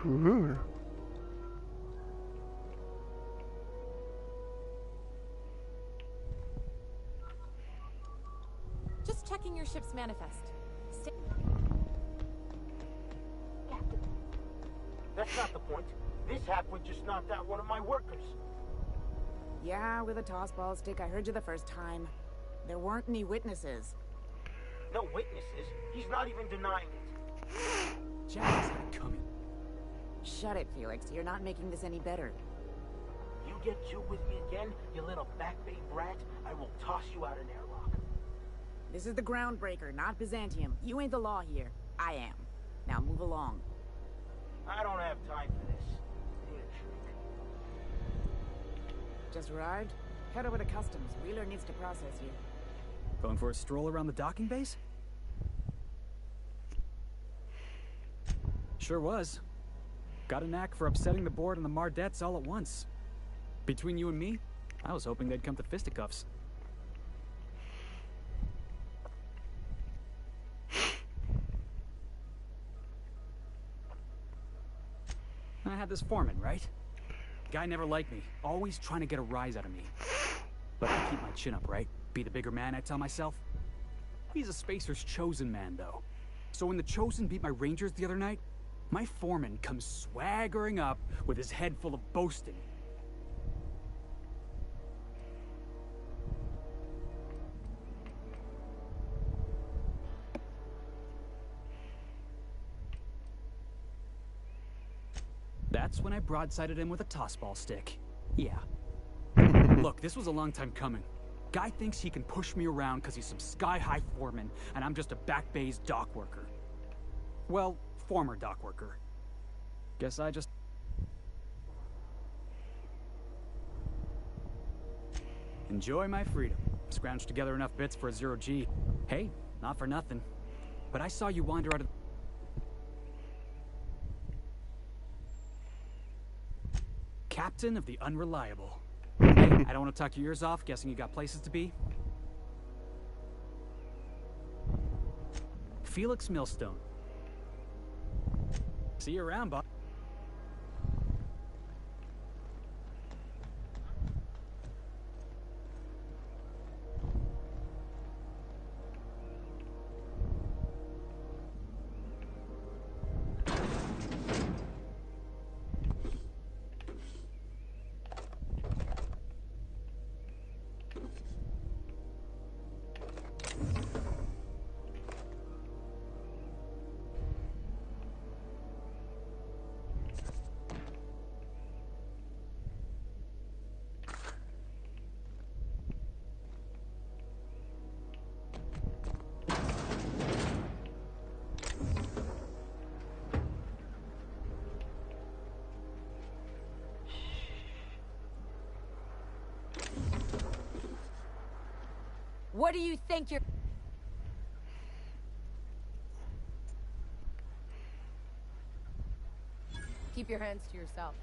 Cool. Just checking your ship's manifest. Captain, that's not the point. This halfwit just knocked out one of my workers. Yeah, with a tossball stick. I heard you the first time. There weren't any witnesses. No witnesses. He's not even denying it. Jack's not coming. Shut it, Felix. You're not making this any better. You get Jew with me again, you little back bay brat, I will toss you out an airlock. This is the Groundbreaker, not Byzantium. You ain't the law here. I am. Now move along. I don't have time for this. Need a drink. Just arrived? Head over to customs. Wheeler needs to process you. Going for a stroll around the docking base? Sure was. Got a knack for upsetting the board and the Mardettes all at once. Between you and me, I was hoping they'd come to fisticuffs. I had this foreman, right? Guy never liked me, always trying to get a rise out of me. But I keep my chin up, right? Be the bigger man, I tell myself. He's a Spacer's chosen man, though. So when the Chosen beat my Rangers the other night, my foreman comes swaggering up with his head full of boasting. That's when I broadsided him with a tossball stick. Yeah. Look, this was a long time coming. Guy thinks he can push me around because he's some sky-high foreman, and I'm just a back bay's dock worker. Well, former dock worker. Guess I just... enjoy my freedom. Scrounged together enough bits for a 0G. Hey, not for nothing. But I saw you wander out of... Captain of the Unreliable. Hey, I don't want to talk your ears off, guessing you got places to be. Felix Millstone. See you around, Bob. What do you think you're... Keep your hands to yourself.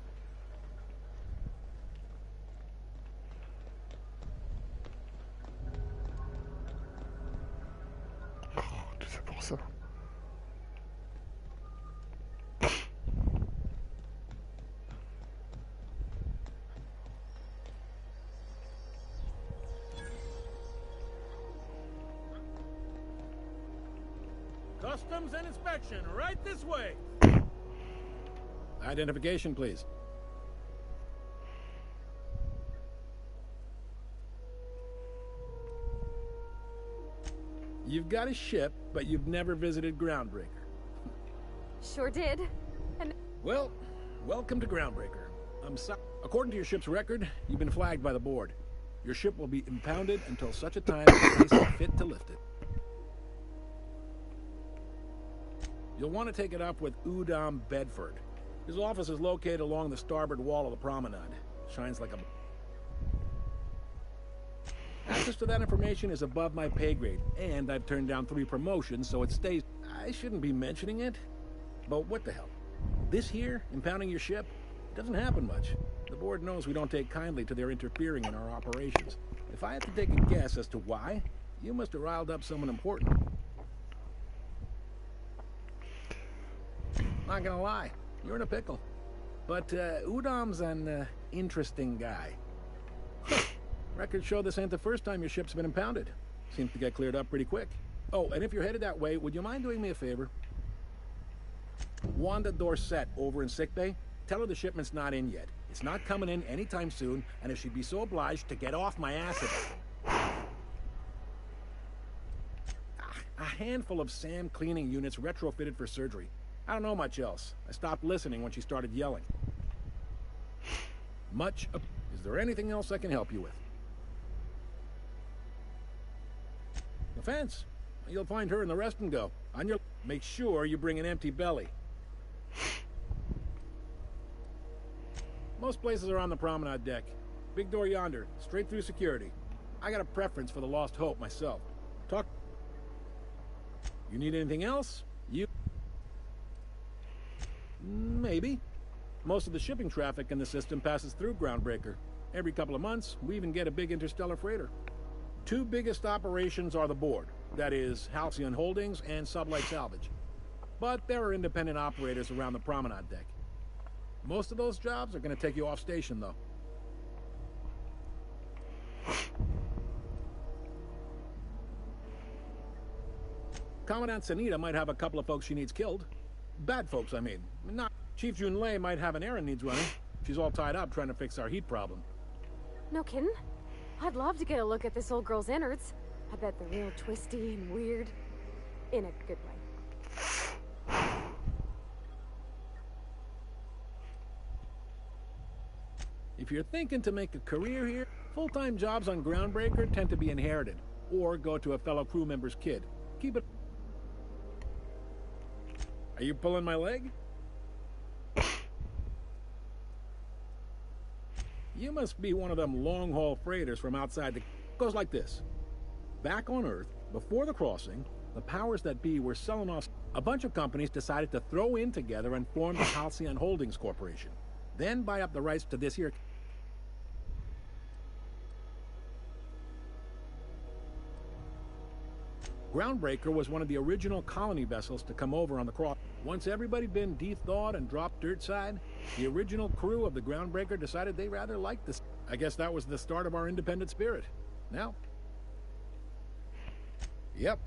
Oh, tout ça pour ça. Customs and inspection, right this way. Identification, please. You've got a ship, but you've never visited Groundbreaker. Sure did. And Well, welcome to Groundbreaker. I'm sorry. According to your ship's record, you've been flagged by the board. Your ship will be impounded until such a time as the case is fit to lift it. You'll want to take it up with Udom Bedford. His office is located along the starboard wall of the promenade. Shines like a... Access to that information is above my pay grade, and I've turned down 3 promotions, so it stays... I shouldn't be mentioning it, but what the hell? This here, impounding your ship, doesn't happen much. The board knows we don't take kindly to their interfering in our operations. If I had to take a guess as to why, you must have riled up someone important. Not gonna lie, you're in a pickle. But Udam's an interesting guy. Records show this ain't the first time your ship's been impounded. Seems to get cleared up pretty quick. Oh, and if you're headed that way, would you mind doing me a favor? Wanda Dorset over in sickbay, tell her the shipment's not in yet. It's not coming in anytime soon, and if she'd be so obliged to get off my ass a bit. A handful of SAM cleaning units retrofitted for surgery. I don't know much else. I stopped listening when she started yelling. Is there anything else I can help you with? The fence. You'll find her in the rest and go. On your... Make sure you bring an empty belly. Most places are on the promenade deck. Big door yonder, straight through security. I got a preference for the Lost Hope myself. Talk... You need anything else? Maybe. Most of the shipping traffic in the system passes through Groundbreaker. Every couple of months, we even get a big interstellar freighter. Two biggest operations are the board. That is, Halcyon Holdings and Sublight Salvage. But there are independent operators around the promenade deck. Most of those jobs are going to take you off station, though. Commandant Sanita might have a couple of folks she needs killed. Bad folks, I mean. Not. Chief Junlei might have an errand needs running. She's all tied up trying to fix our heat problem. No kidding? I'd love to get a look at this old girl's innards. I bet they're real twisty and weird. In a good way. If you're thinking to make a career here, full-time jobs on Groundbreaker tend to be inherited, or go to a fellow crew member's kid. Keep it... Are you pulling my leg? You must be one of them long-haul freighters from outside the... Goes like this. Back on Earth, before the crossing, the powers that be were selling off... A bunch of companies decided to throw in together and form the Halcyon Holdings Corporation. Then buy up the rights to this here... Groundbreaker was one of the original colony vessels to come over on the cross. Once everybody been de-thawed and dropped dirt side, the original crew of the Groundbreaker decided they rather liked this. I guess that was the start of our independent spirit. Now... Yep,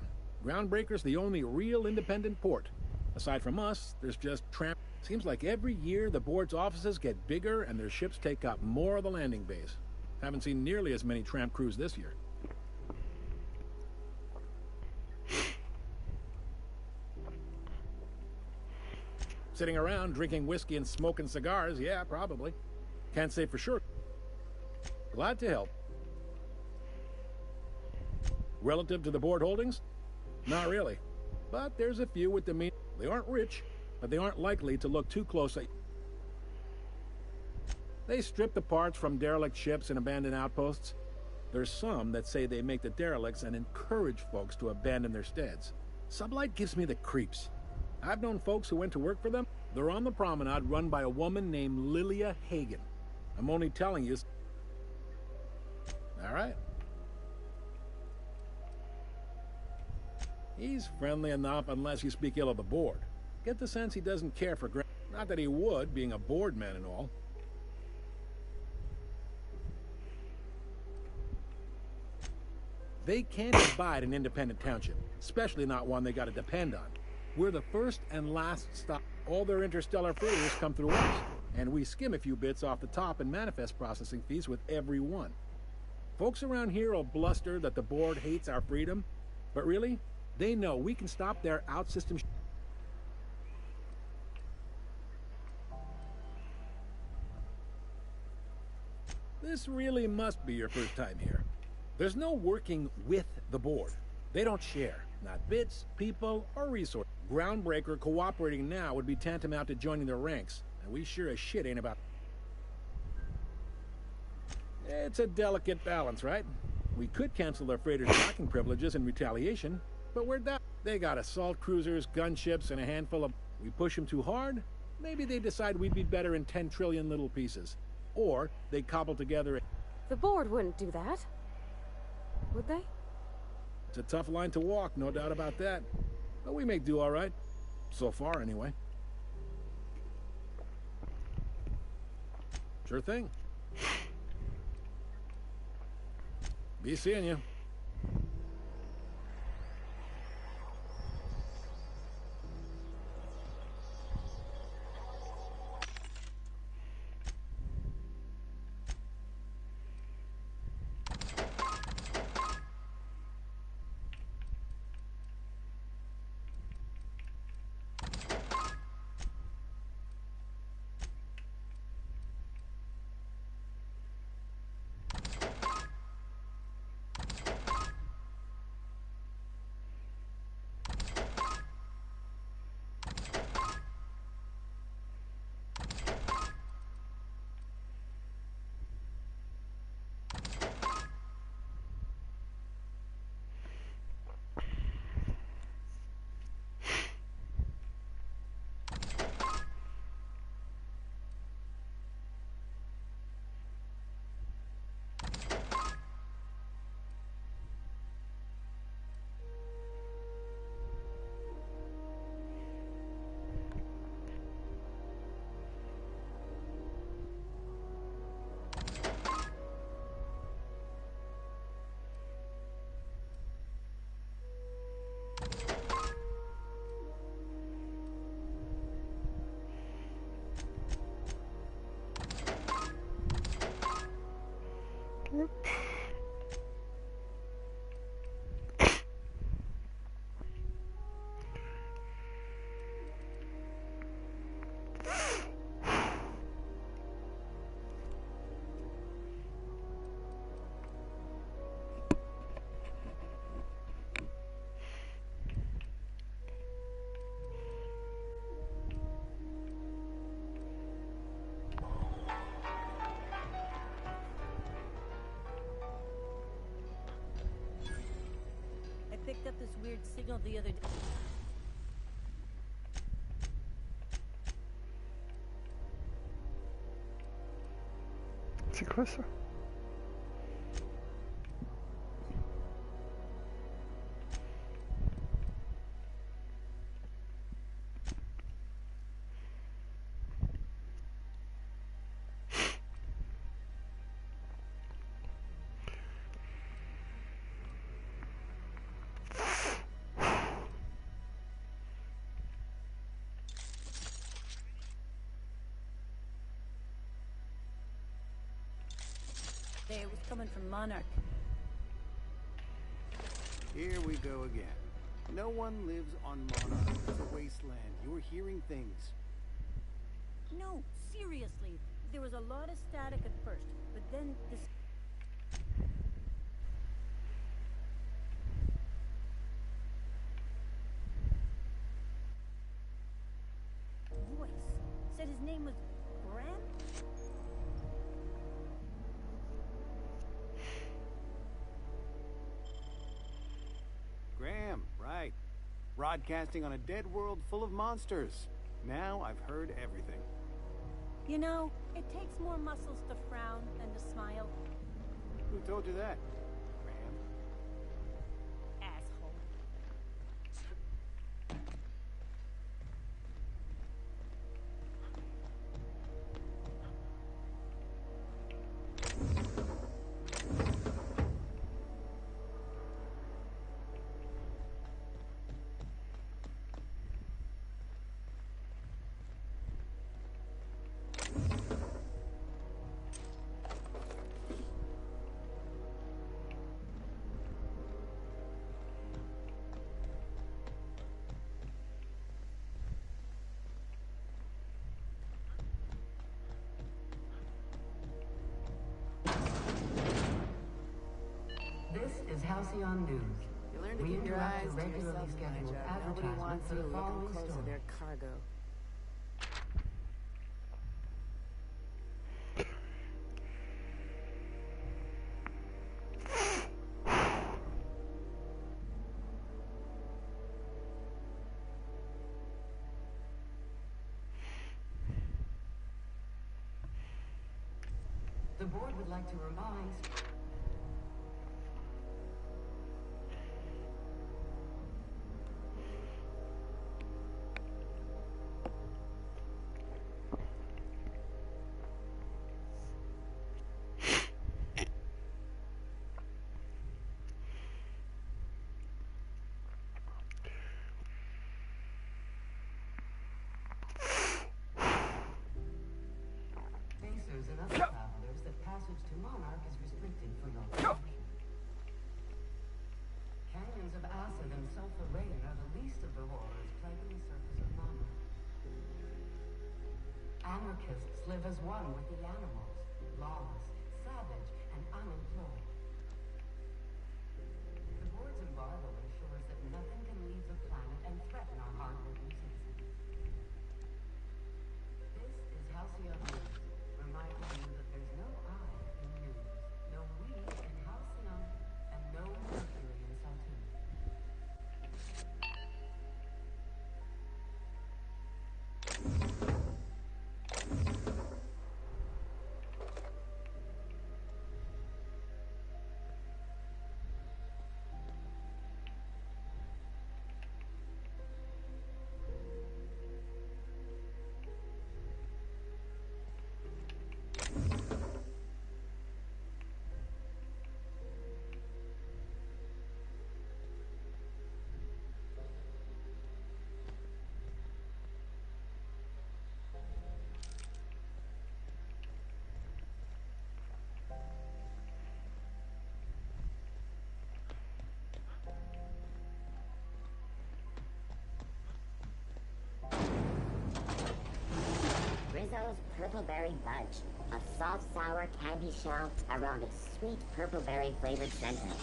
Groundbreaker's the only real independent port. Aside from us, there's just tramp... Seems like every year the board's offices get bigger and their ships take up more of the landing bays. Haven't seen nearly as many tramp crews this year. Sitting around drinking whiskey and smoking cigars, yeah, probably. Can't say for sure. Glad to help. Relative to the board holdings? Not really. But there's a few with the mean. They aren't rich, but they aren't likely to look too close at... They strip the parts from derelict ships and abandoned outposts. There's some that say they make the derelicts and encourage folks to abandon their steads. Sublight gives me the creeps. I've known folks who went to work for them. They're on the promenade run by a woman named Lilia Hagen. I'm only telling you... All right. He's friendly enough unless you speak ill of the board. Get the sense he doesn't care for... Not that he would, being a board man and all. They can't abide an independent township, especially not one they gotta depend on. We're the first and last stop. All their interstellar freighters come through us, and we skim a few bits off the top in manifest processing fees with every one. Folks around here will bluster that the board hates our freedom, but really, they know we can stop their out-system. This really must be your first time here. There's no working with the board. They don't share, not bits, people, or resources. Groundbreaker cooperating now would be tantamount to joining their ranks, and we sure as shit ain't about... It's a delicate balance, right? We could cancel their freighters' docking privileges in retaliation, but we're down. They got assault cruisers, gunships, and a handful of... We push them too hard, maybe they decide we'd be better in 10 trillion little pieces. Or they cobble together... The board wouldn't do that. Would they? It's a tough line to walk, no doubt about that. But we make do all right. So far, anyway. Sure thing. Be seeing you. Picked up this weird signal the other day. C'est quoi ça? It was coming from Monarch. Here we go again. No one lives on Monarch. It's a wasteland. You're hearing things. No, seriously. There was a lot of static at first, but then this... voice said his name was Graham? Graham, right. Broadcasting on a dead world full of monsters. Now I've heard everything. You know, it takes more muscles to frown than to smile. Who told you that, Graham? Asshole. This is Halcyon News. You learn to We keep your interrupt eyes the to regularly yourself, scheduled Elijah. Nobody advertisement wants for you the looking following close to story. their cargo. The board would like to remind... the rain are the least of the horrors plaguing the surface of Mana. Anarchists live as one with the animals, lawless, savage, and unemployed. The board's embargo ensures that nothing can leave the planet and threaten our hard-working citizens. This is Halcyon News, reminding you that there's no I in news, no we in Halcyon, and no Mercury in Saturn. Rizzo's Purpleberry Budge, a salt-sour candy shell around a sweet purpleberry flavored center.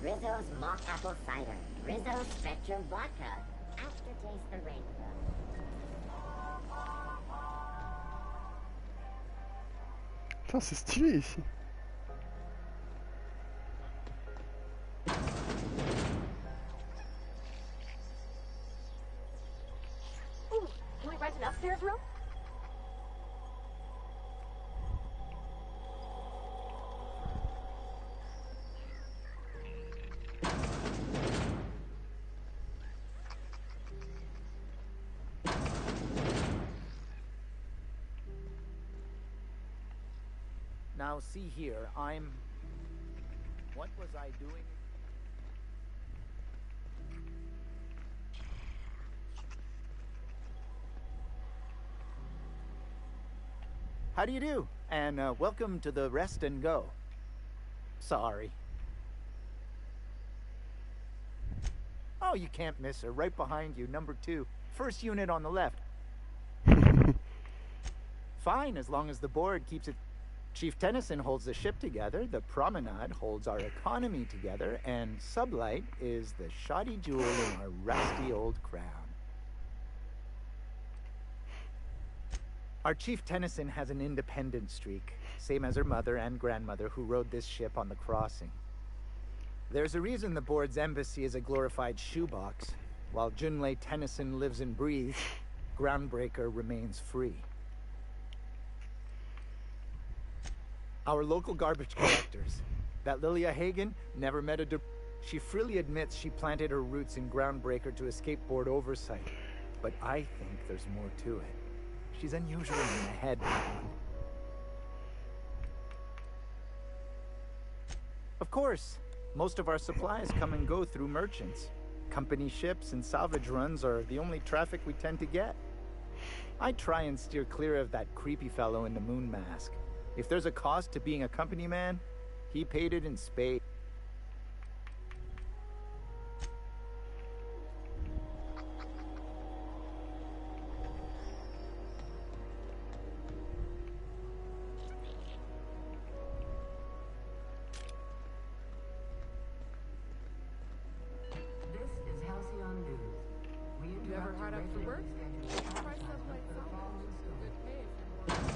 Rizzo's Mock Apple Cider, Rizzo's Spectrum Vodka, aftertaste the rainbow. Putain, c'est stylé ici. Ooh, can we rent an upstairs room? Now, see here, What was I doing? How do you do? And welcome to the Rest and Go. Sorry. Oh, you can't miss her. Right behind you, number 2. First unit on the left. Fine, as long as the board keeps it. Chief Tennyson holds the ship together, the Promenade holds our economy together, and Sublight is the shoddy jewel in our rusty old crown. Our Chief Tennyson has an independent streak, same as her mother and grandmother who rode this ship on the crossing. There's a reason the board's embassy is a glorified shoebox. While Junlei Tennyson lives and breathes, Groundbreaker remains free. Our local garbage collectors. That Lilia Hagen never met a She freely admits she planted her roots in Groundbreaker to escape board oversight. But I think there's more to it. She's unusual in the head. Of course, most of our supplies come and go through merchants. Company ships and salvage runs are the only traffic we tend to get. I try and steer clear of that creepy fellow in the moon mask. If there's a cost to being a company man, he paid it in spades. This is Halcyon News. We You ever hard up for work? Try something like salvage. Good pay if you're working.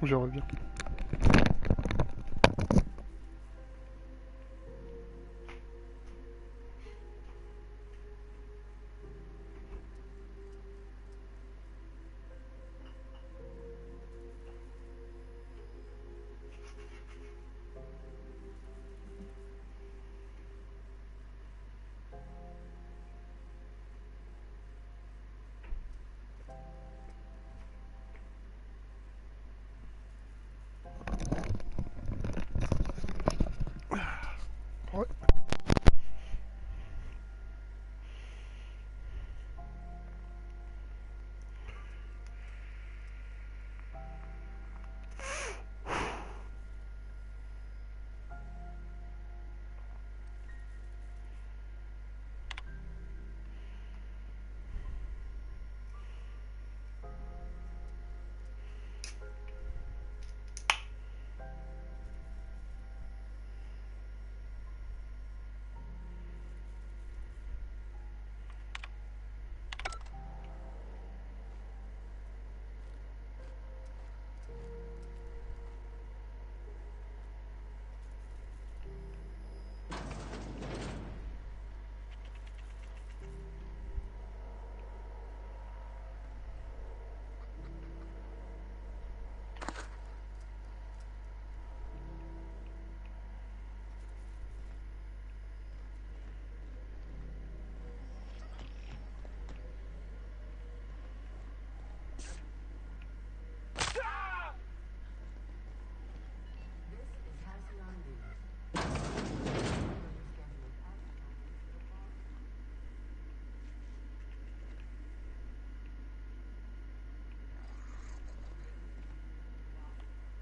J'aimerais bien. Ouais.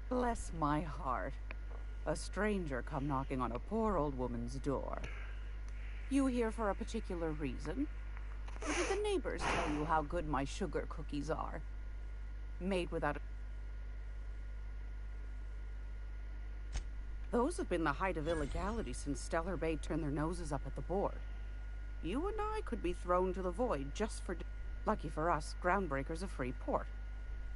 Bless my heart. A stranger come knocking on a poor old woman's door. You here for a particular reason? Or did the neighbors tell you how good my sugar cookies are? Made without a... Those have been the height of illegality since Stellar Bay turned their noses up at the board. You and I could be thrown to the void just for... Lucky for us, Groundbreaker's a free port.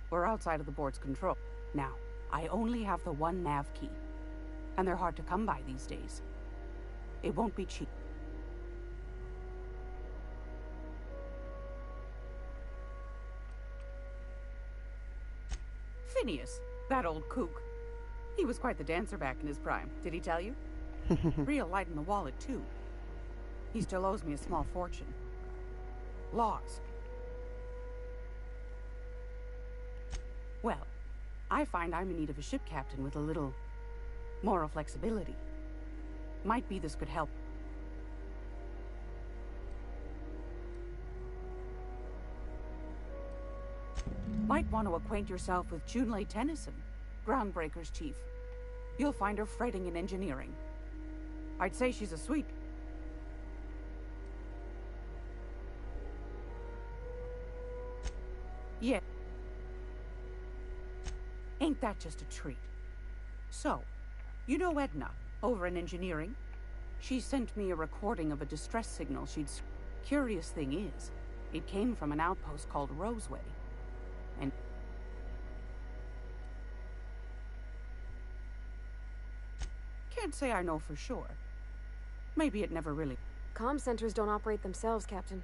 We're outside of the board's control. Now, I only have the one nav key, and they're hard to come by these days. It won't be cheap. Phineas, that old kook. He was quite the dancer back in his prime, did he tell you? Real light in the wallet, too. He still owes me a small fortune. Laws. Well, I find I'm in need of a ship captain with a little moral flexibility. Might be this could help. Might want to acquaint yourself with Junlei Tennyson, Groundbreaker's chief. You'll find her fretting in engineering. I'd say she's a sweet... Yeah. Ain't that just a treat? So, you know Edna, over in engineering? She sent me a recording of a distress signal she'd... Curious thing is, it came from an outpost called Roseway. And... Can't say I know for sure. Maybe it never really... Comm centers don't operate themselves, Captain.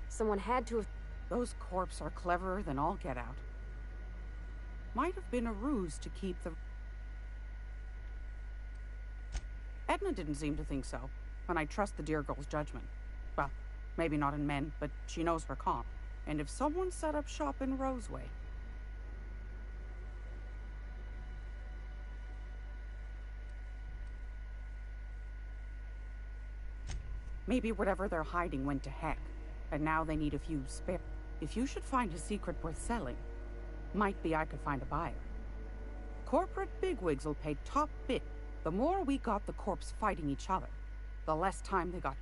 Someone had to have... Those corps are cleverer than all get out. Might have been a ruse to keep the... Edna didn't seem to think so, and I trust the dear girl's judgment. Well, maybe not in men, but she knows her comm. And if someone set up shop in Roseway... Maybe whatever they're hiding went to heck, and now they need a few spare... If you should find a secret worth selling, might be I could find a buyer. Corporate bigwigs will pay top bit. The more we got the corps fighting each other, the less time they got.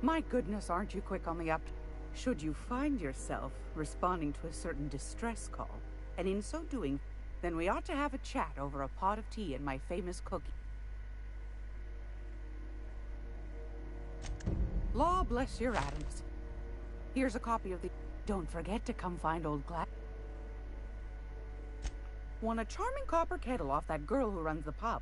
My goodness, aren't you quick on the up? Should you find yourself responding to a certain distress call, and in so doing, then we ought to have a chat over a pot of tea and my famous cookie. Law bless your atoms. Here's a copy of the... Don't forget to come find old Glad. Won a charming copper kettle off that girl who runs the pub.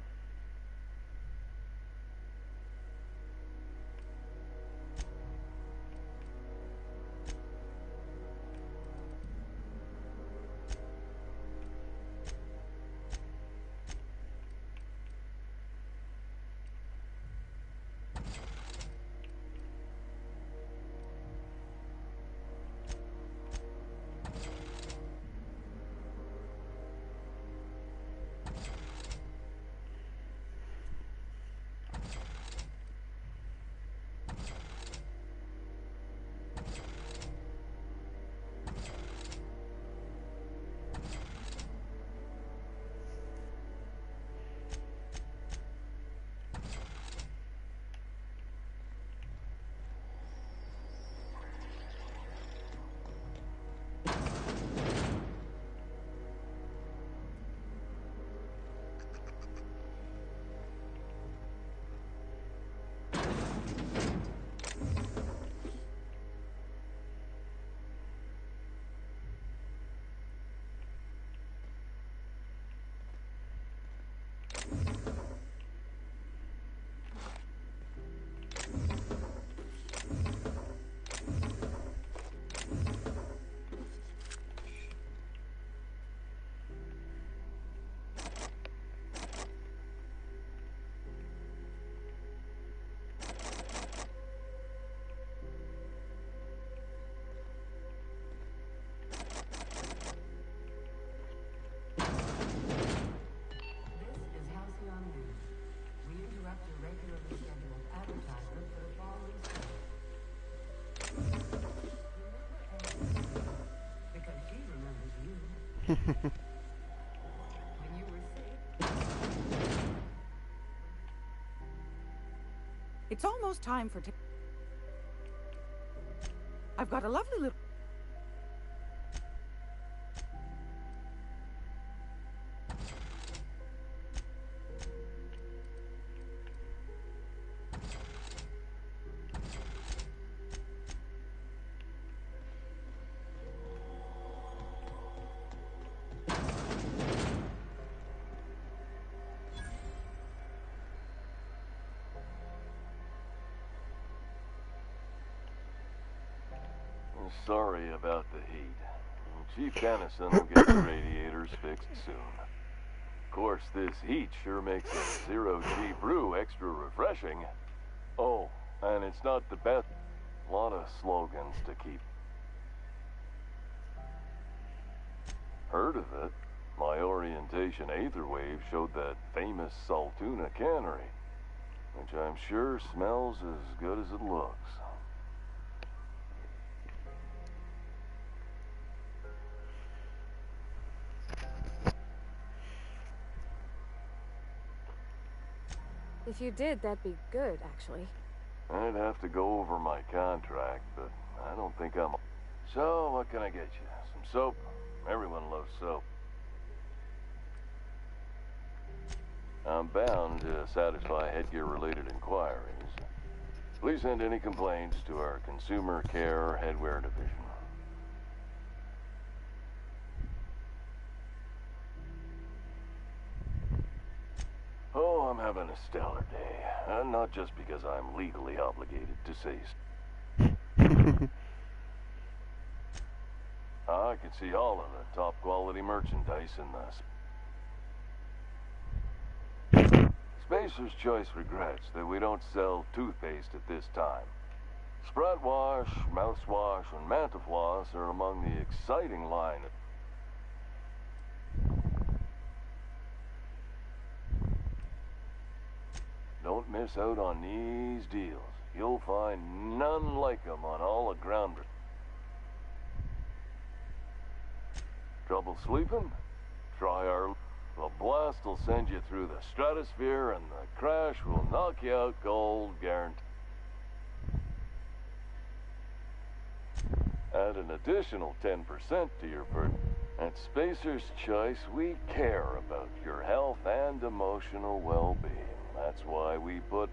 It's almost time for... I've got a lovely little... Sorry about the heat. Chief Dennison will get the radiators fixed soon. Of course, this heat sure makes a zero-G brew extra refreshing. Oh, and it's not the best. A lot of slogans to keep. Heard of it? My orientation Aetherwave showed that famous Saltuna cannery, which I'm sure smells as good as it looks. If you did, that'd be good, actually. I'd have to go over my contract, but I don't think I'm... So, what can I get you? Some soap? Everyone loves soap. I'm bound to satisfy headgear-related inquiries. Please send any complaints to our Consumer Care Headwear Division. Oh, I'm having a stellar day. And not just because I'm legally obligated to say I can see all of the top quality merchandise in the... Spacer's Choice regrets that we don't sell toothpaste at this time. Sprout Wash, Mouthwash, and Mantafloss are among the exciting line of... Don't miss out on these deals. You'll find none like them on all the ground. Trouble sleeping? Try our... The blast will send you through the stratosphere and the crash will knock you out cold, guaranteed. Add an additional 10% to your burden. At Spacer's Choice, we care about your health and emotional well-being. That's why we put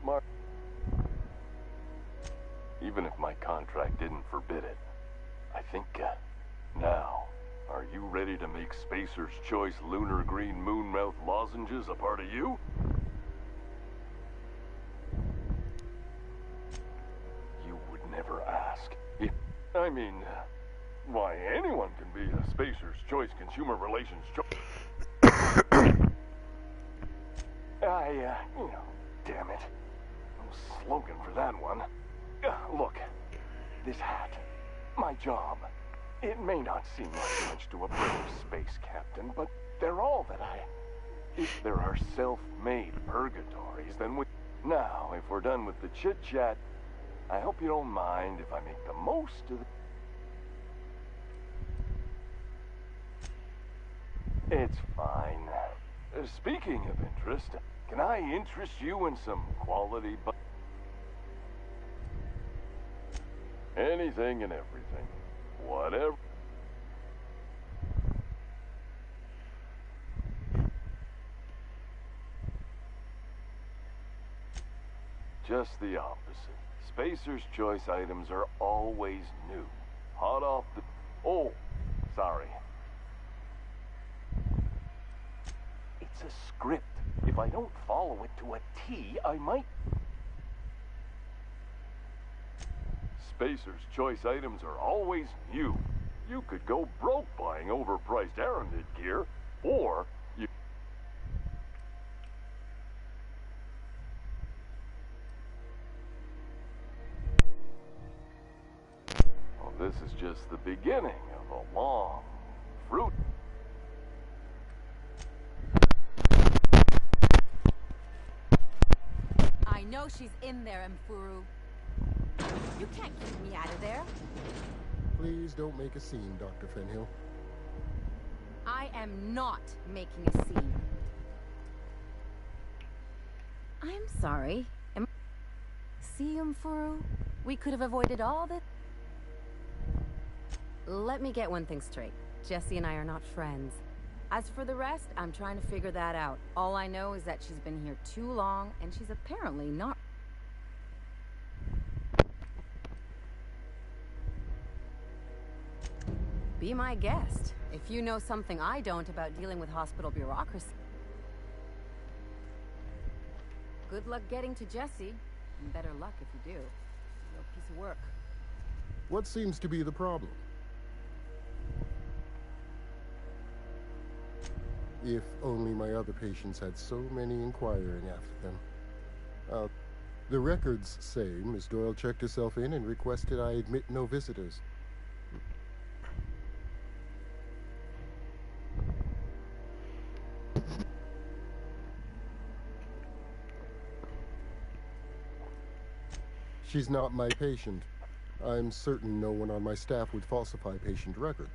even if my contract didn't forbid it. I think, now, are you ready to make Spacer's Choice Lunar Green Moonmouth lozenges a part of you? You would never ask. I mean, why, anyone can be a Spacer's Choice Consumer Relations damn it. No slogan for that one. Look, this hat, my job, it may not seem like much to a brave space captain, but they're all that if there are self-made purgatories, then Now, if we're done with the chit-chat, I hope you don't mind if I make the most of It's fine. Speaking of interest, can I interest you in some quality anything and everything. Whatever. Just the opposite. Spacer's Choice items are always new. Hot off the... Oh, sorry. It's a script. If I don't follow it to a T, I might... Spacer's Choice items are always new. You could go broke buying overpriced Aramid gear, or you... Well, this is just the beginning of a long, fruit... I know she's in there, Mfuru. You can't keep me out of there. Please don't make a scene, Dr. Fenhill. I am not making a scene. I'm sorry. See, Mfuru? We could have avoided all this. Let me get one thing straight. Jessie and I are not friends. As for the rest, I'm trying to figure that out. All I know is that she's been here too long, and she's apparently not... Be my guest, if you know something I don't about dealing with hospital bureaucracy. Good luck getting to Jessie, and better luck if you do. It's a real piece of work. What seems to be the problem? If only my other patients had so many inquiring after them. The records say Miss Doyle checked herself in and requested I admit no visitors. She's not my patient. I'm certain no one on my staff would falsify patient record.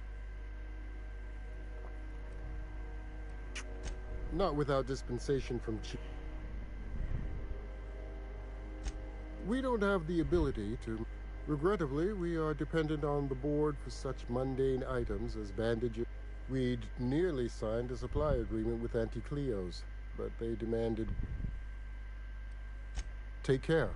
Not without dispensation from Chief. We don't have the ability to... Regrettably, we are dependent on the board for such mundane items as bandages. We'd nearly signed a supply agreement with Auntie Cleo's, but they demanded... Take care.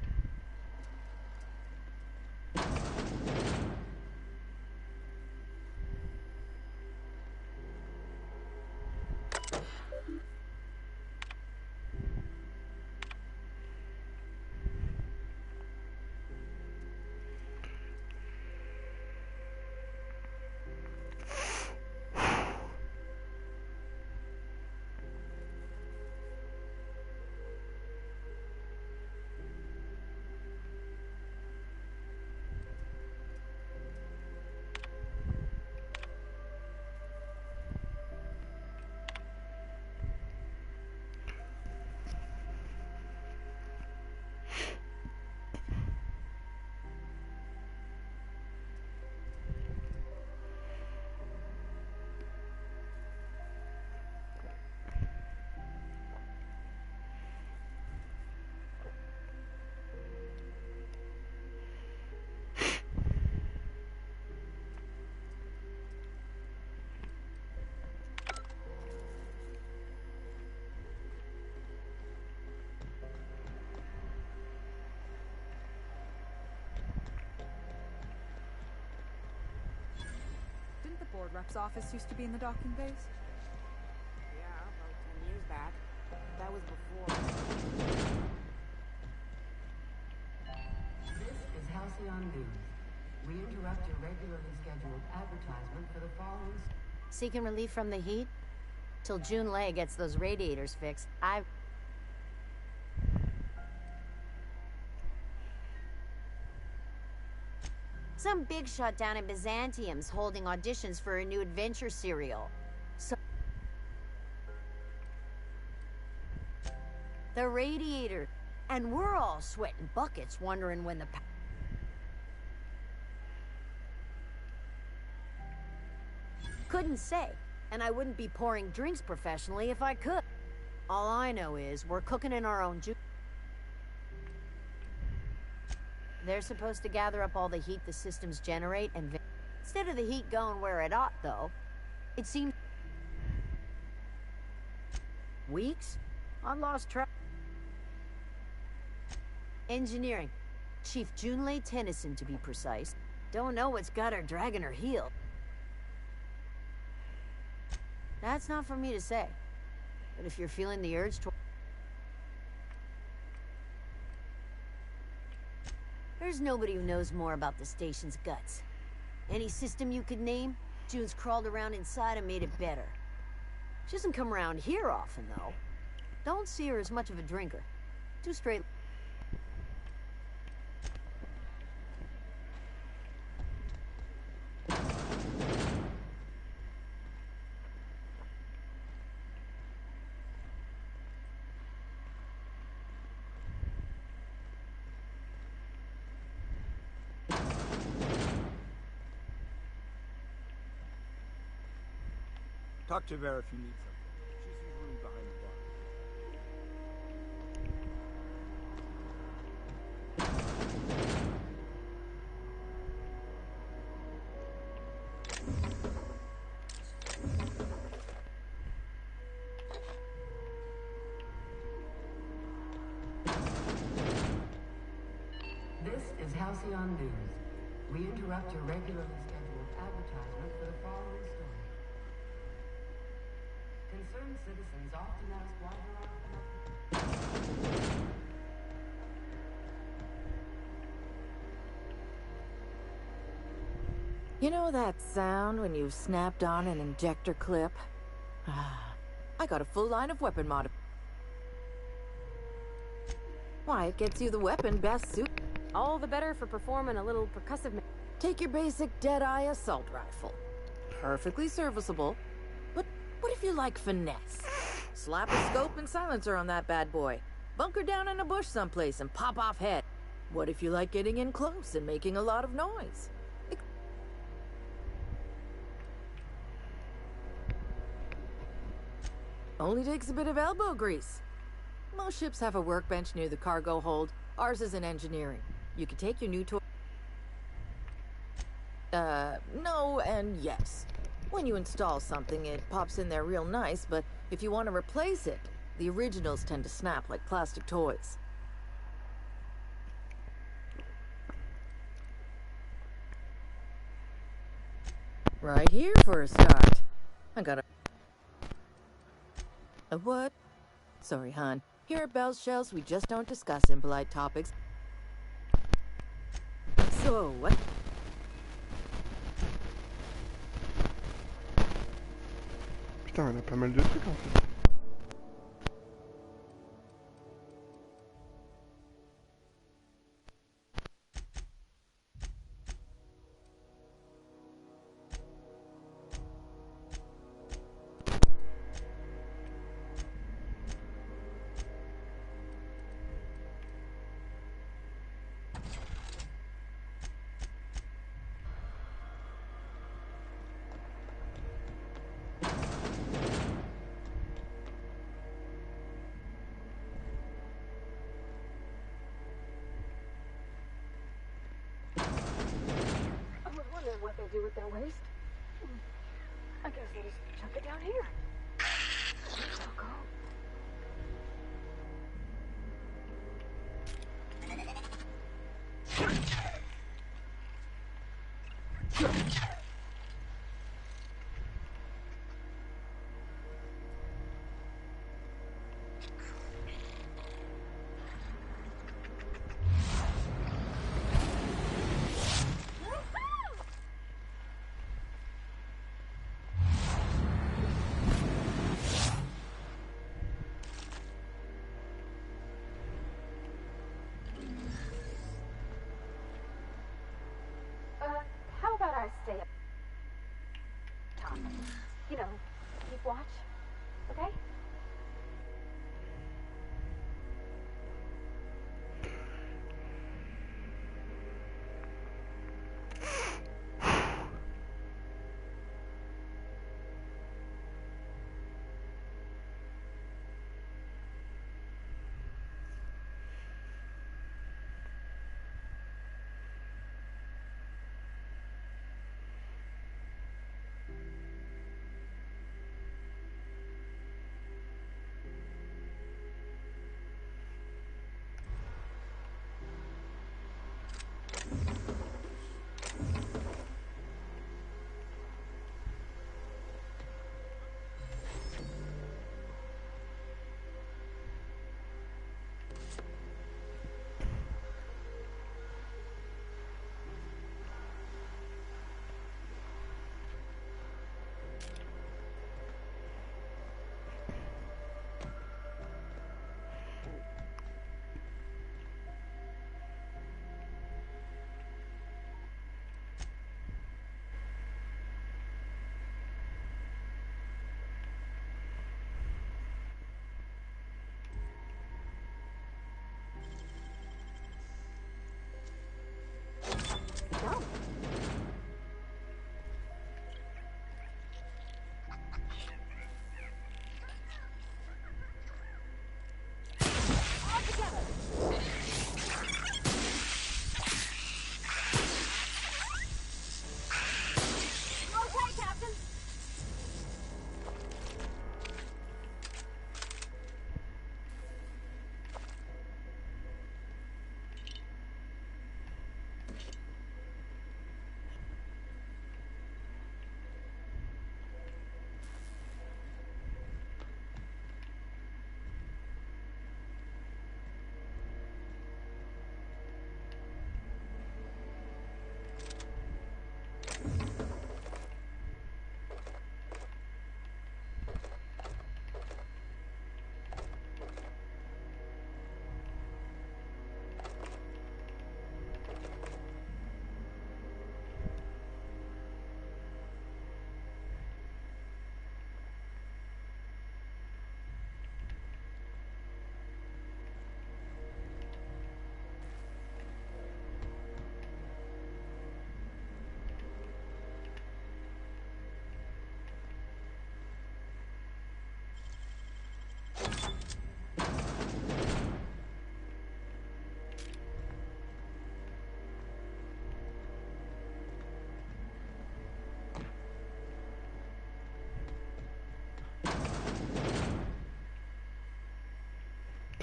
board rep's office used to be in the docking bays? Yeah, about 10 years back. That was before. This is Halcyon News. We interrupt your regularly scheduled advertisement for the following... Seeking relief from the heat? Till June Lay gets those radiators fixed, Some big shot down in Byzantium's holding auditions for a new adventure serial. So... The radiator. And we're all sweating buckets wondering when the... Couldn't say. And I wouldn't be pouring drinks professionally if I could. All I know is we're cooking in our own juice. They're supposed to gather up all the heat the systems generate and... Instead of the heat going where it ought, though, it seems... Weeks? I lost track. Engineering. Chief Junlei Tennyson, to be precise. Don't know what's got her dragging her heel. That's not for me to say. But if you're feeling the urge to... There's nobody who knows more about the station's guts. Any system you could name, June's crawled around inside and made it better. She doesn't come around here often, though. Don't see her as much of a drinker. Too straight... Talk to Vera if you need something. She's usually behind the bar. This is Halcyon News. We interrupt your regularly scheduled advertisement for the following story. Concerned citizens often ask why there are... You know that sound when you've snapped on an injector clip? I got a full line of weapon mod. Why, it gets you the weapon best suit. All the better for performing a little percussive... Take your basic Deadeye assault rifle. Perfectly serviceable. But what if you like finesse? Slap a scope and silencer on that bad boy. Bunker down in a bush someplace and pop off head. What if you like getting in close and making a lot of noise? Only takes a bit of elbow grease. Most ships have a workbench near the cargo hold. Ours is in engineering. You can take your new toy... no and yes. When you install something, it pops in there real nice, but if you want to replace it, the originals tend to snap like plastic toys. Right here for a start. I got a what? Sorry, hon. Here at Bell's Shells, we just don't discuss impolite topics. So, what? Putain, on a pas mal de trucs en fait. What they do with their waste? I guess they just chuck it down here. I'll go.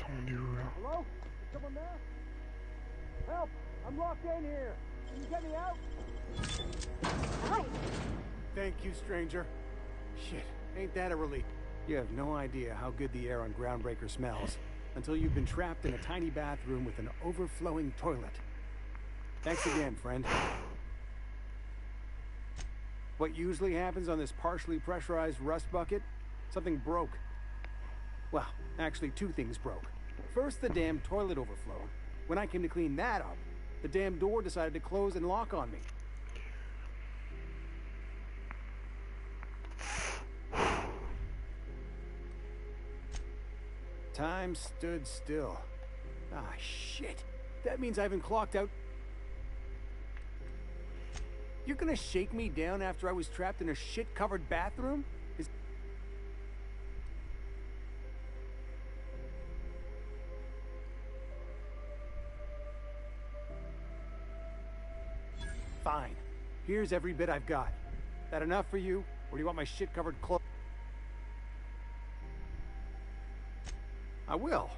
Attends, on est où là? Hello? Is someone there? Help! I'm locked in here. Can you get me out? Hi. Thank you, stranger. Shit, ain't that a relief? You have no idea how good the air on Groundbreaker smells until you've been trapped in a tiny bathroom with an overflowing toilet. Thanks again, friend. What usually happens on this partially pressurized rust bucket? Something broke. Well, actually 2 things broke. First, the damn toilet overflowed. When I came to clean that up, the damn door decided to close and lock on me. Time stood still. Ah, shit. That means I haven't clocked out. You're gonna shake me down after I was trapped in a shit-covered bathroom? Fine. Here's every bit I've got. That enough for you, or do you want my shit-covered clothes? I will.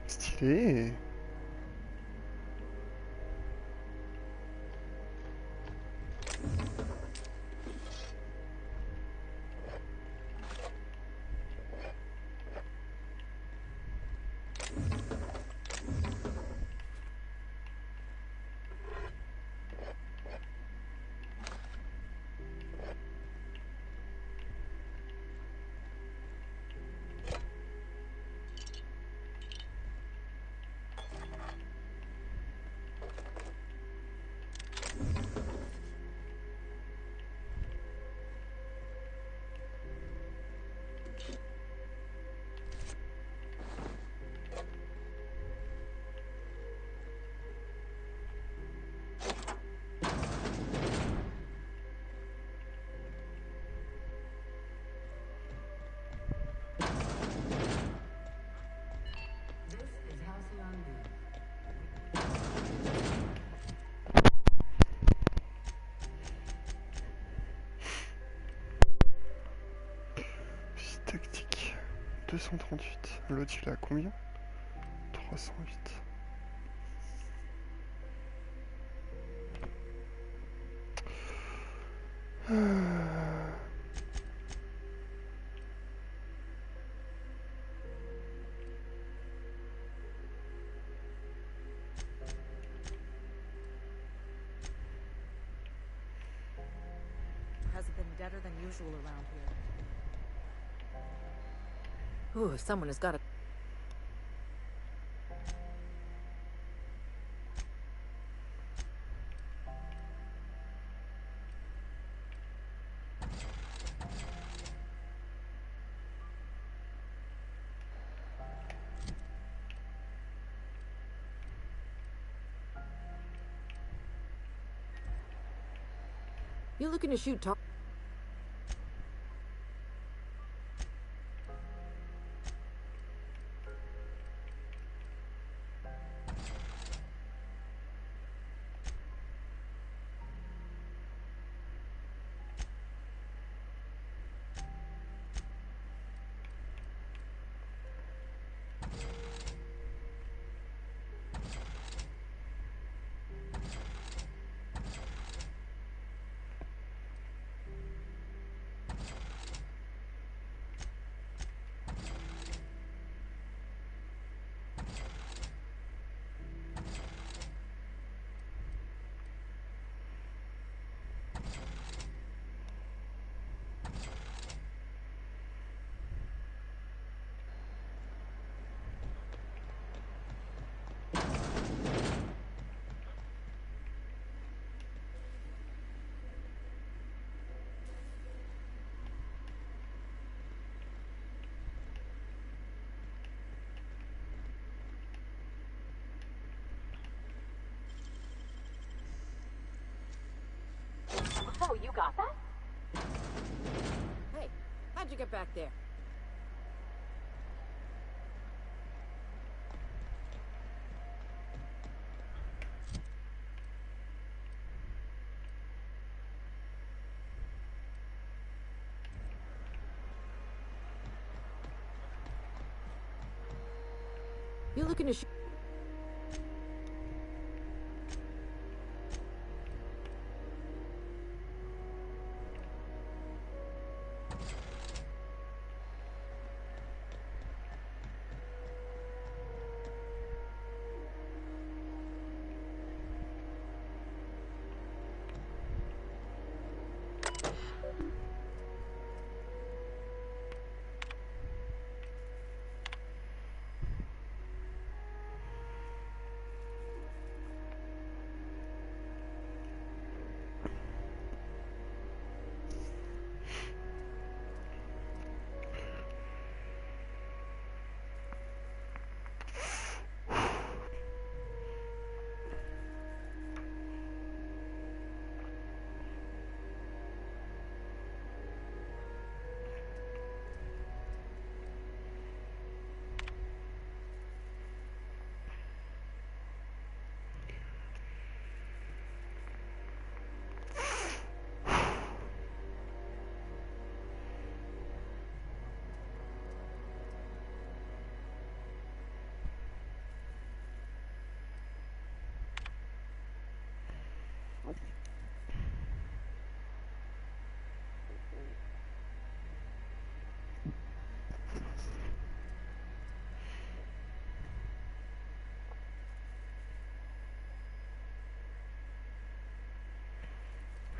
Stylé. 238. L'autre il a combien? 308. Has it been deader than usual around here? Ooh, someone has got to... You looking to shoot top? Oh, you got that? Hey, how'd you get back there? You looking to shoot?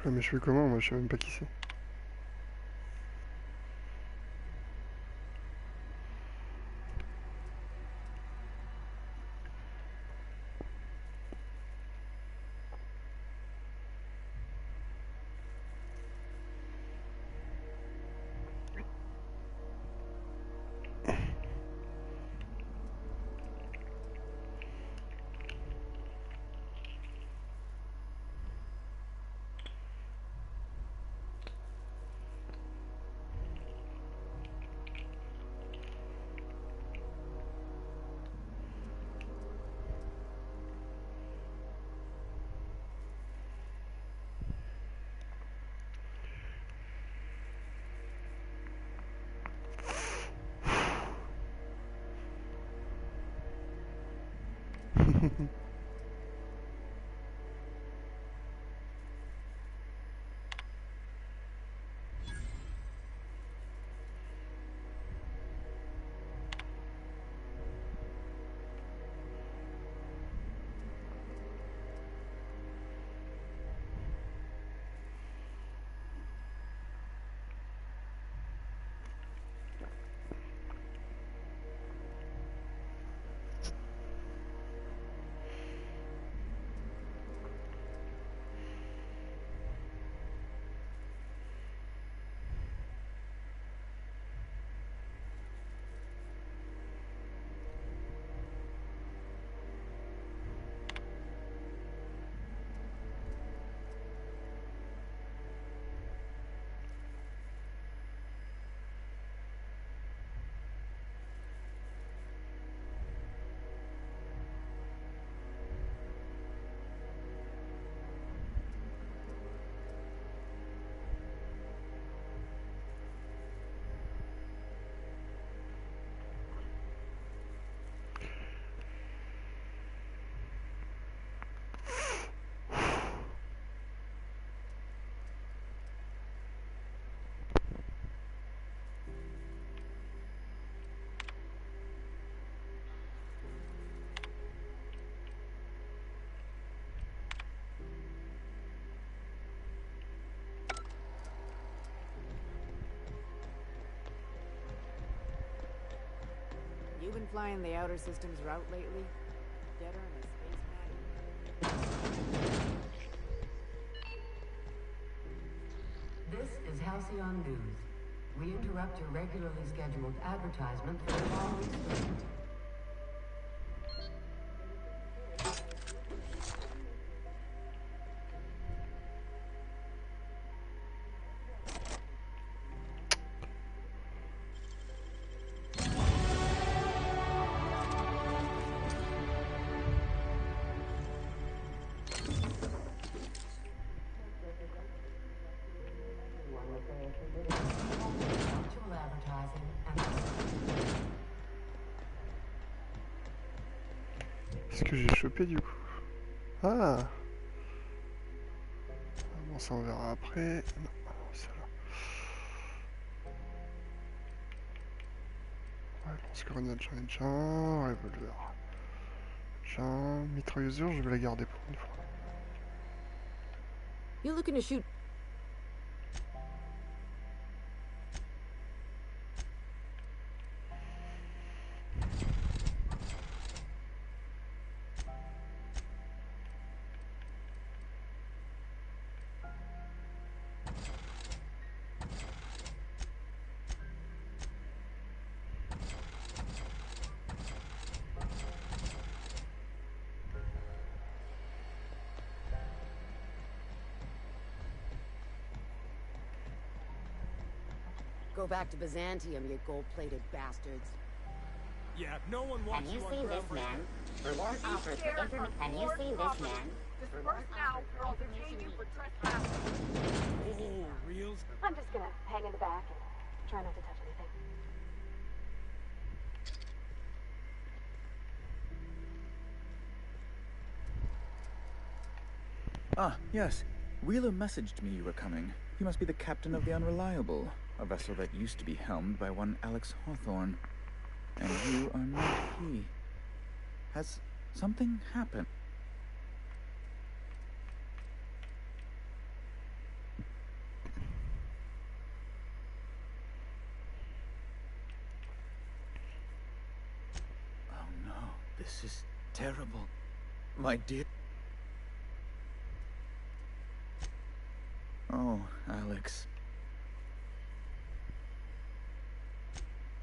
Ah, mais je fais comment? Moi je sais même pas qui c'est. You been flying the outer systems route lately? Deader than a space This is Halcyon News. We interrupt your regularly scheduled advertisement for the following statement. Qu'est-ce que j'ai chopé du coup? Ah! Bon, ça on verra après. Non, c'est là. Ouais, lance-grenade, j'en ai déjà un. Revolver. J'ai un mitrailleuseur, je vais la garder pour une fois. You looking to shoot? Go back to Byzantium, you gold-plated bastards. Yeah, no one wants Have you seen this man? Reward offers for information. Have you seen this man? Disperse now, or I'll detain you for trespassing. Oh, reals? I'm just gonna hang in the back and try not to touch anything. Ah, yes. Wheeler messaged me you were coming. You must be the captain of the Unreliable, a vessel that used to be helmed by one Alex Hawthorne. And you are not he. Has something happened? Oh no, this is terrible. My dear... Oh, Alex.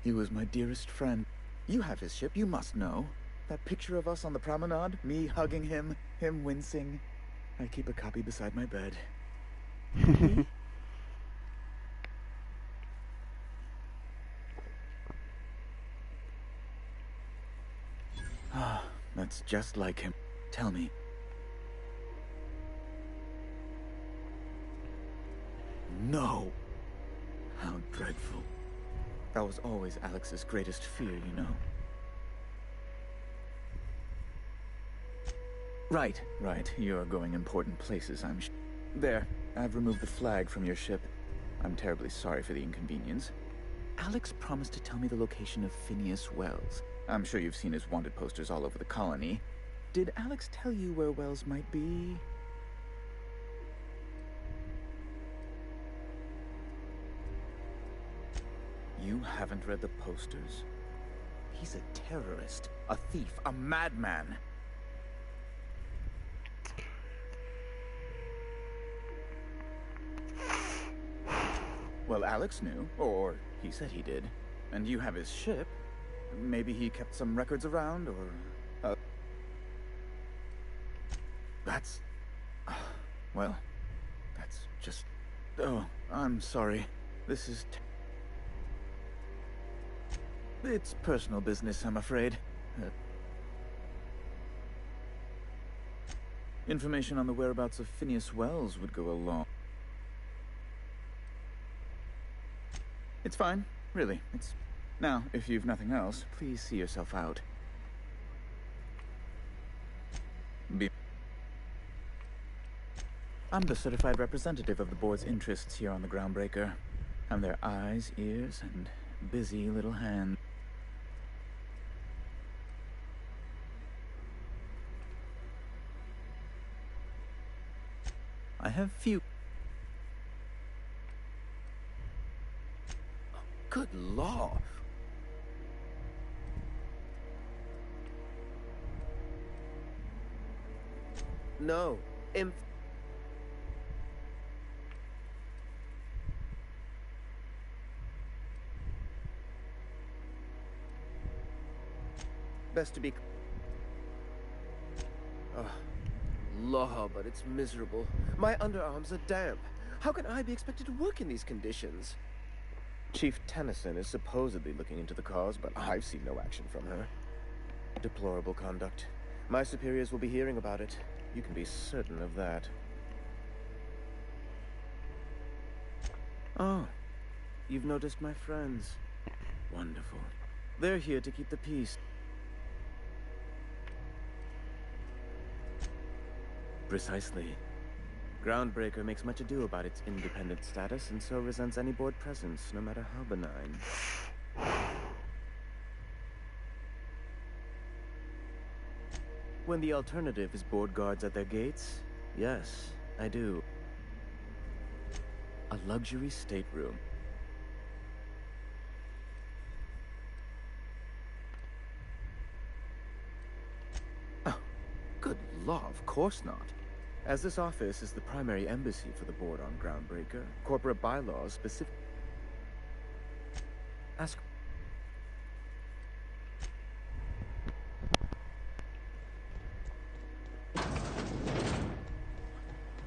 He was my dearest friend. You have his ship, you must know. That picture of us on the promenade, me hugging him, him wincing. I keep a copy beside my bed. Ah, that's just like him. Tell me. No! How dreadful. That was always Alex's greatest fear, you know. Right. You're going important places, I'm sure. There, I've removed the flag from your ship. I'm terribly sorry for the inconvenience. Alex promised to tell me the location of Phineas Wells. I'm sure you've seen his wanted posters all over the colony. Did Alex tell you where Wells might be? You haven't read the posters? He's a terrorist, a thief, a madman. Well, Alex knew, or he said he did. And you have his ship. Maybe he kept some records around, or... That's... well, that's just... Oh, I'm sorry. This is... It's personal business, I'm afraid. Information on the whereabouts of Phineas Wells would go a long... It's fine, really. It's... Now, if you've nothing else, please see yourself out. I'm the certified representative of the board's interests here on the Groundbreaker. I'm their eyes, ears, and busy little hands. I have few... Good law! No. Best to be... Oh, law, but it's miserable. My underarms are damp. How can I be expected to work in these conditions? Chief Tennyson is supposedly looking into the cause, but I've seen no action from her. Deplorable conduct. My superiors will be hearing about it. You can be certain of that. Oh, you've noticed my friends. Wonderful. They're here to keep the peace. Precisely. Groundbreaker makes much ado about its independent status and so resents any board presence, no matter how benign. When the alternative is board guards at their gates, yes, I do. A luxury stateroom. Oh, good law, of course not. As this office is the primary embassy for the board on Groundbreaker, corporate bylaws specific... Ask...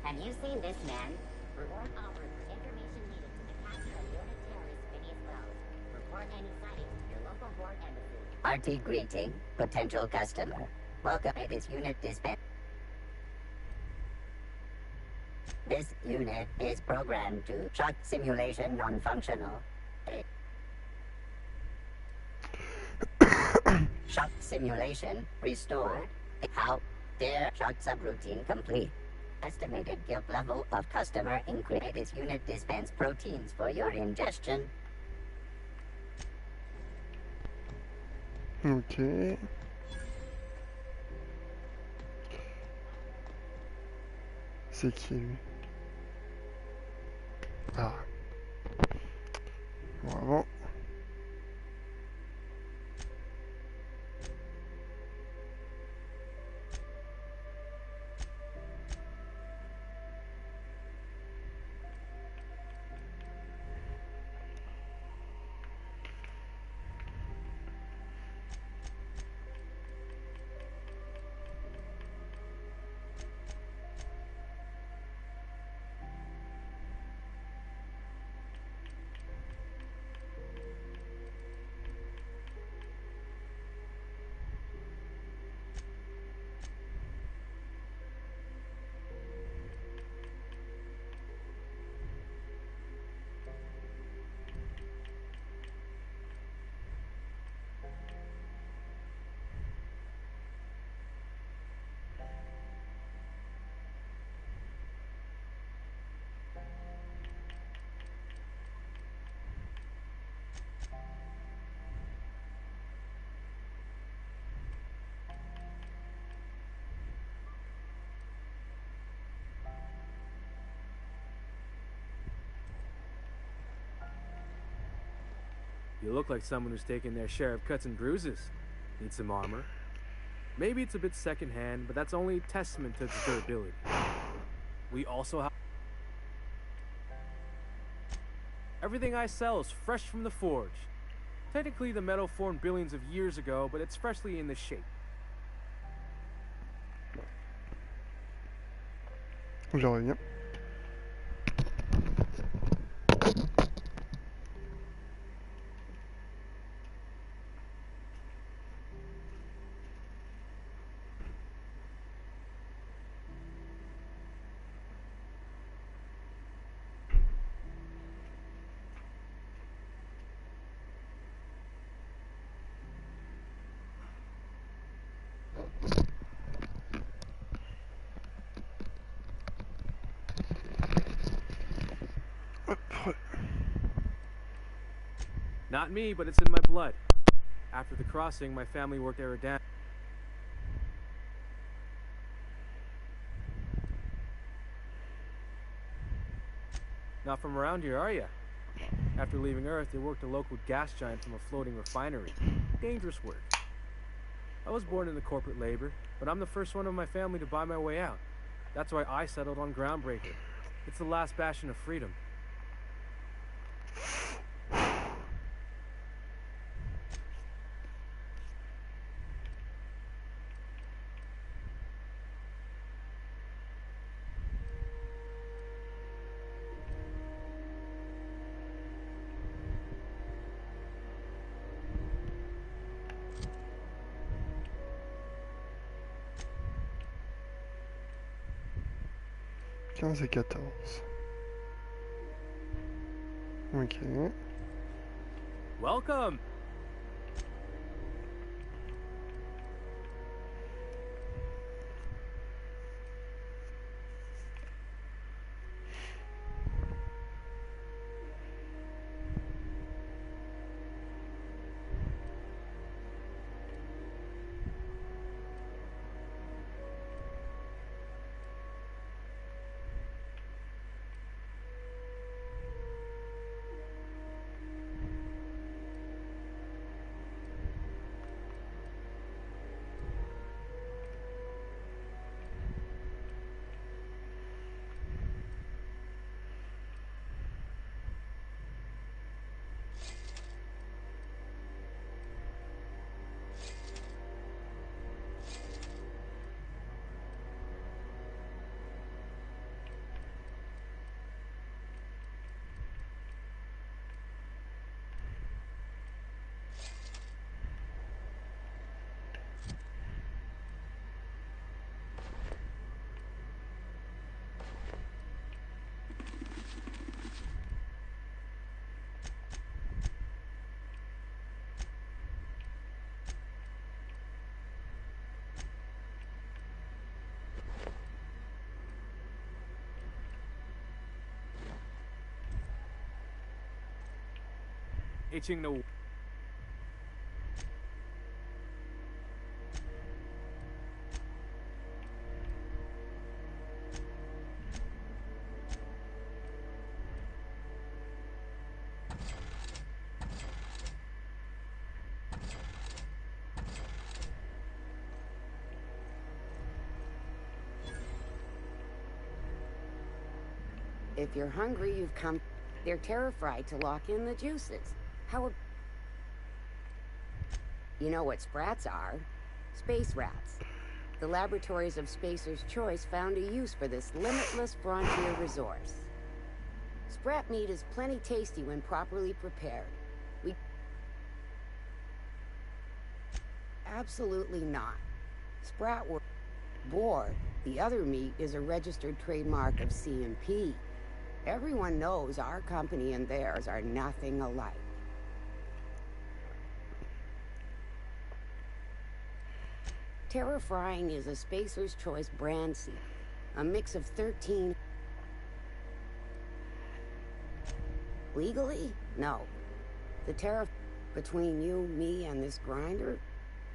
Have you seen this man? Reward offered for information needed to the capture of unit terrorist Phineas Wells. Report any sightings to your local board embassy. Party greeting, potential customer. Welcome to this unit dispense. This unit is programmed to shock simulation non-functional. Shock simulation restored. How dare shock subroutine complete. Estimated guilt level of customer increase. This unit dispense proteins for your ingestion. Ok. C'est qui lui? Ah. Bravo. You look like someone who's taken their share of cuts and bruises. Need some armor. Maybe it's a bit secondhand, but that's only a testament to its durability. We also have... Everything I sell is fresh from the forge. Technically, the metal formed billions of years ago, but it's freshly in the shape. Je reviens. Not me, but it's in my blood. After the crossing, my family worked aerodynamics. Not from around here, are you? After leaving Earth, they worked a local gas giant from a floating refinery. Dangerous work. I was born into corporate labor, but I'm the first one of my family to buy my way out. That's why I settled on Groundbreaker. It's the last bastion of freedom. Et 14. Ok. Welcome! Itching to... If you're hungry, you've come. They're terrified to lock in the juices. How... You know what sprats are? Space rats. The laboratories of Spacer's Choice found a use for this limitless frontier resource. Sprat meat is plenty tasty when properly prepared. Absolutely not. Boar, the other meat, is a registered trademark of CMP. Everyone knows our company and theirs are nothing alike. Terra Frying is a Spacer's Choice brand seed, a mix of 13... Legally? No. The Terra... Between you, me, and this grinder,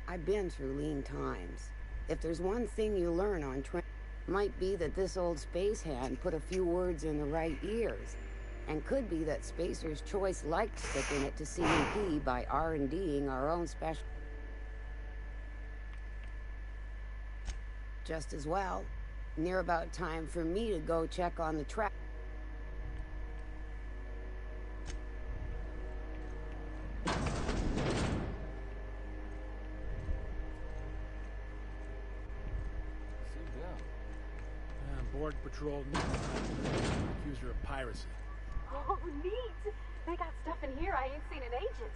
I've been through lean times. If there's one thing you learn on might be that this old space hand put a few words in the right ears, and could be that Spacer's Choice liked sticking it to CMP by R&D'ing our own special... Just as well. Near about time for me to go check on the track. Borg patrol accuser of piracy. Oh, neat! They got stuff in here I ain't seen in ages.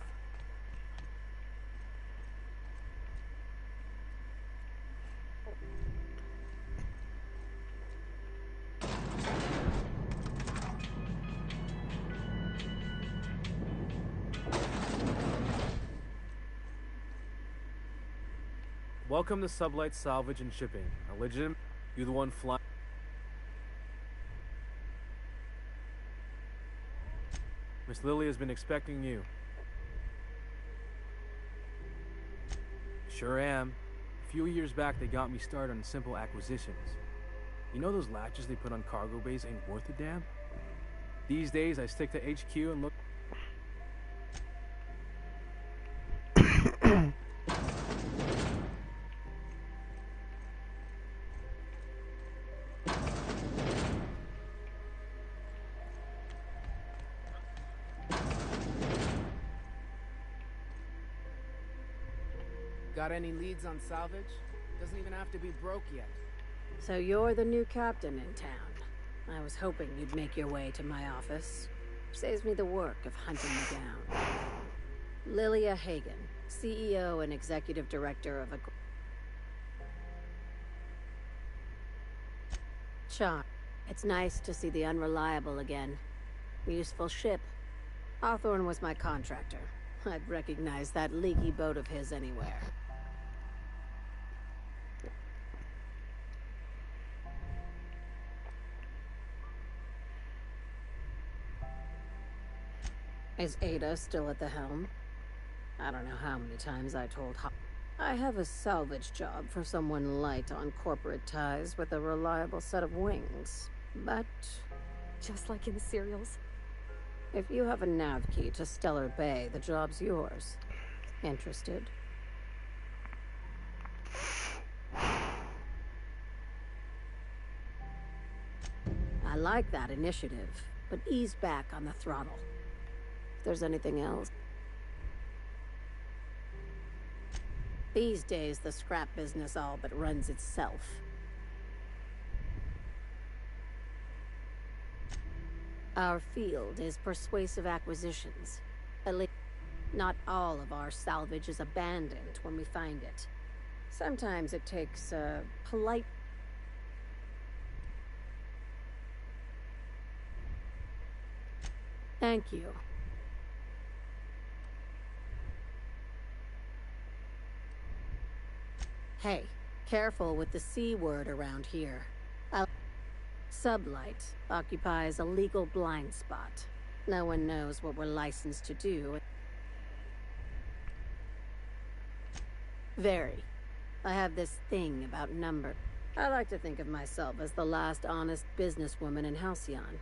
Welcome to Sublight Salvage and Shipping. A legitimate... You the one flying... Miss Lily has been expecting you. Sure am. A few years back, they got me started on simple acquisitions. You know those latches they put on cargo bays ain't worth a damn? These days, I stick to HQ and look... Got any leads on salvage? Doesn't even have to be broke yet. So you're the new captain in town. I was hoping you'd make your way to my office. Saves me the work of hunting you down. Lilia Hagen, CEO and Executive Director of a... Sean, it's nice to see the Unreliable again. Useful ship. Hawthorne was my contractor. I'd recognize that leaky boat of his anywhere. Is Ada still at the helm? I don't know how many times I told I have a salvage job for someone light on corporate ties with a reliable set of wings, but... Just like in the serials? If you have a nav key to Stellar Bay, the job's yours. Interested? I like that initiative, but ease back on the throttle. If there's anything else... These days, the scrap business all but runs itself. Our field is persuasive acquisitions. At least, not all of our salvage is abandoned when we find it. Sometimes it takes a polite... Thank you. Hey, careful with the C word around here. Sublight occupies a legal blind spot. No one knows what we're licensed to do. Very. I have this thing about number. I like to think of myself as the last honest businesswoman in Halcyon.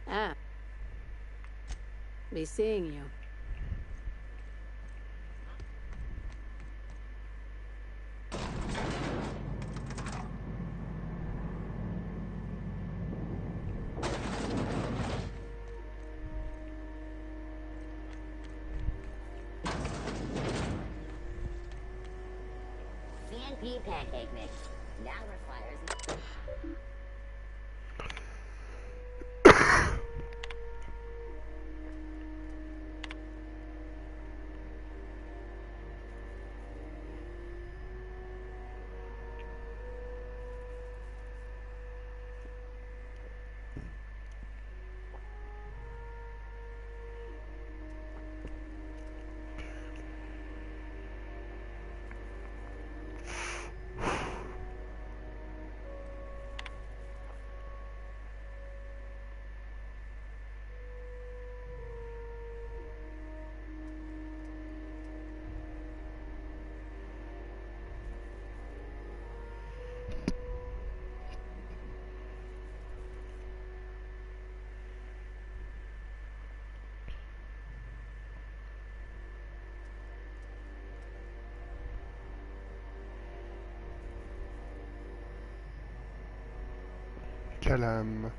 Ah. Be seeing you. CNP pancake mix now requires... Calame.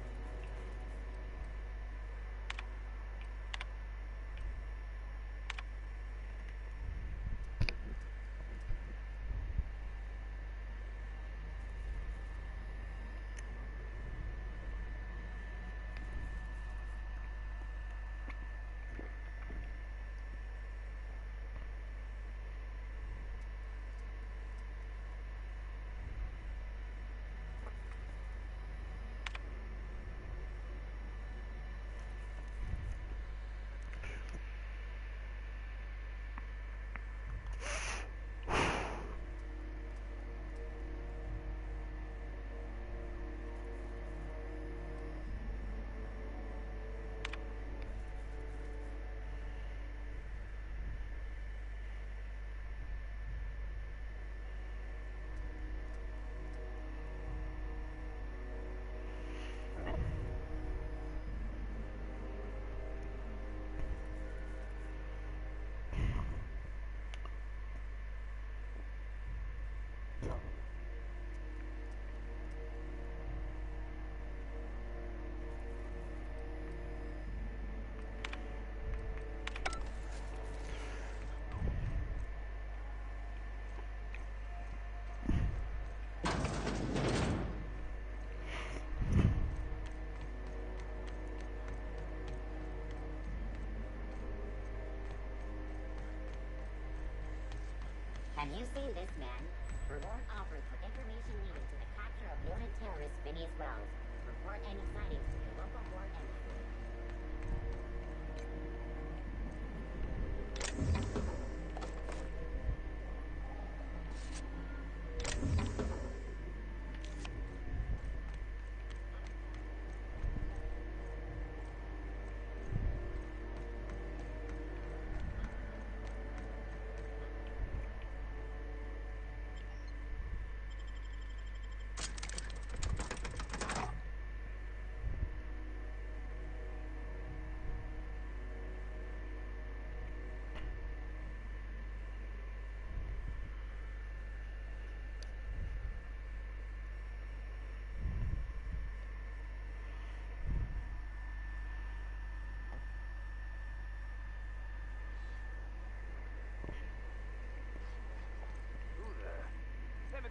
Have you seen this man? Reward offered for information needed to the capture of noted terrorist Phineas Wells. Report any sightings to your local board and crew.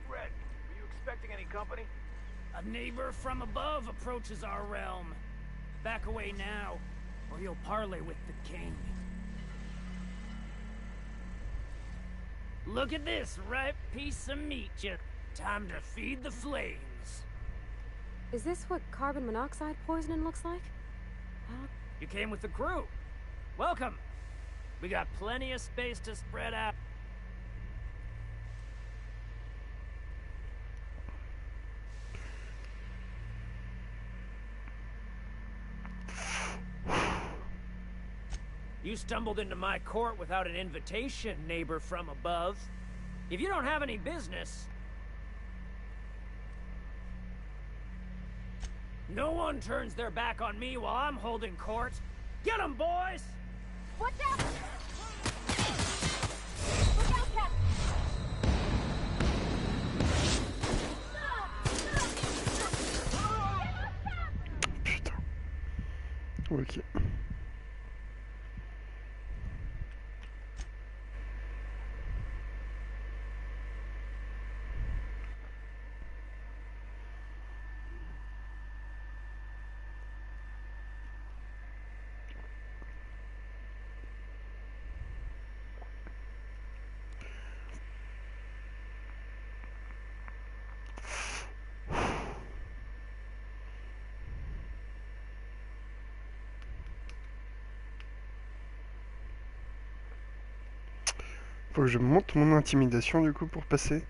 Red, were you expecting any company? A neighbor from above approaches our realm. Back away now, or you'll parley with the king. Look at this ripe piece of meat, time to feed the flames. Is this what carbon monoxide poisoning looks like? You came with the crew. Welcome. We got plenty of space to spread out. You stumbled into my court without an invitation, neighbor from above. If you don't have any business... No one turns their back on me while I'm holding court. Get 'em, boys! Watch out! Look out, Cap! Ok. Faut que je monte mon intimidation du coup pour passer.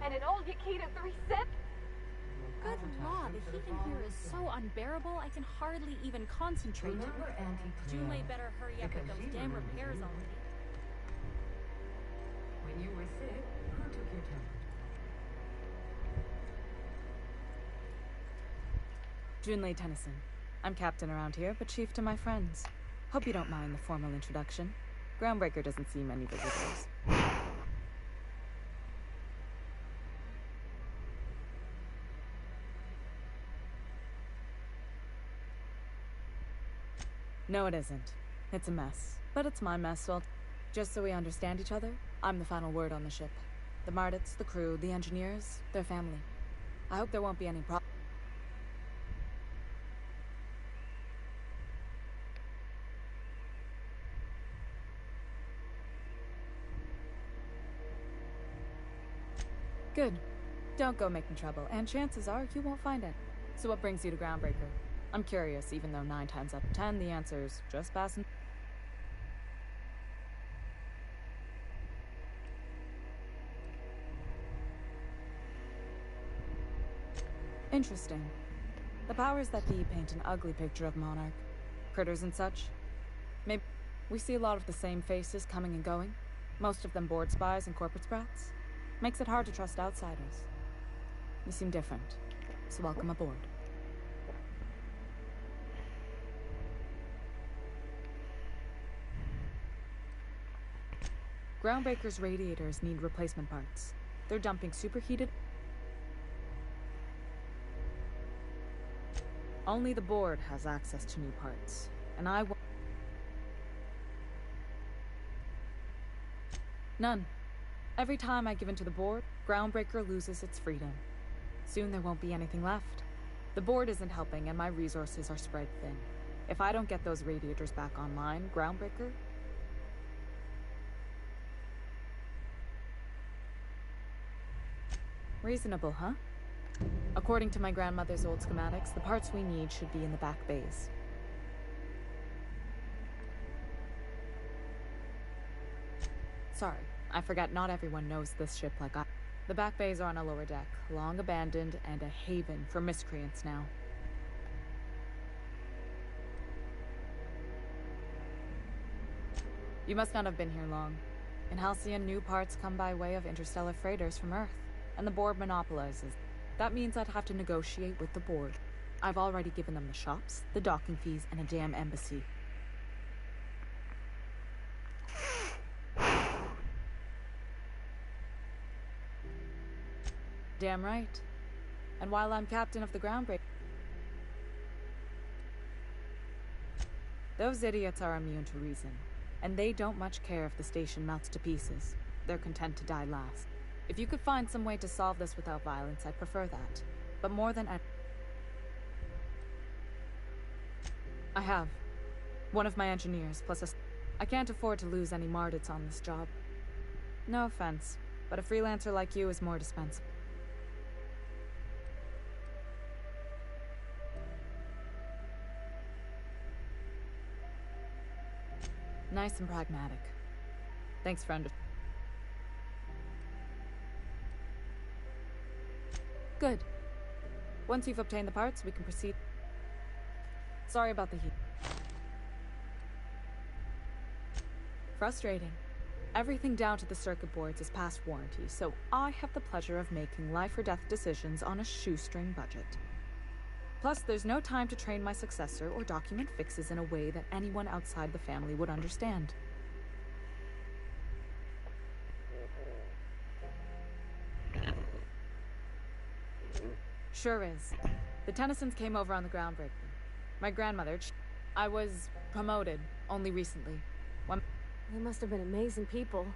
And an old Yakita 3 set? Good law, the heat in here is so unbearable I can hardly even concentrate. Junlei better hurry up with those damn repairs already. When you were sick, who took your temper? Junlei Tennyson. I'm captain around here, but chief to my friends. Hope you don't mind the formal introduction. Groundbreaker doesn't see many visitors. No, it isn't. It's a mess. But it's my mess, so just so we understand each other, I'm the final word on the ship. The Mardits, the crew, the engineers, their family. I hope there won't be any problems. Good. Don't go making trouble, and chances are you won't find it. So what brings you to Groundbreaker? I'm curious, even though 9 times out of 10 the answer's just passing. Interesting. The powers that be paint an ugly picture of Monarch. Critters and such. Maybe we see a lot of the same faces coming and going. Most of them board spies and corporate sprats. Makes it hard to trust outsiders. You seem different, so welcome aboard. Groundbreaker's radiators need replacement parts. They're dumping superheated. Only the board has access to new parts, and I won't. None. Every time I give in to the board, Groundbreaker loses its freedom. Soon there won't be anything left. The board isn't helping, and my resources are spread thin. If I don't get those radiators back online, Groundbreaker... Reasonable, huh? According to my grandmother's old schematics, the parts we need should be in the back bays. Sorry, I forgot not everyone knows this ship like I... The back bays are on a lower deck, long abandoned and a haven for miscreants now. You must not have been here long. In Halcyon, new parts come by way of interstellar freighters from Earth, and the board monopolizes. That means I'd have to negotiate with the board. I've already given them the shops, the docking fees, and a damn embassy. Damn right. And while I'm captain of the Groundbreaker, those idiots are immune to reason, and they don't much care if the station melts to pieces. They're content to die last. If you could find some way to solve this without violence, I'd prefer that. But more than I have. One of my engineers, plus a... I can't afford to lose any Mardits on this job. No offense, but a freelancer like you is more dispensable. Nice and pragmatic. Thanks for understanding. Good. Once you've obtained the parts, we can proceed. Sorry about the heat. Frustrating. Everything down to the circuit boards is past warranty, so I have the pleasure of making life or death decisions on a shoestring budget. Plus, there's no time to train my successor or document fixes in a way that anyone outside the family would understand. Sure is. The Tennysons came over on the Groundbreaker. My grandmother... I was promoted only recently. They must have been amazing people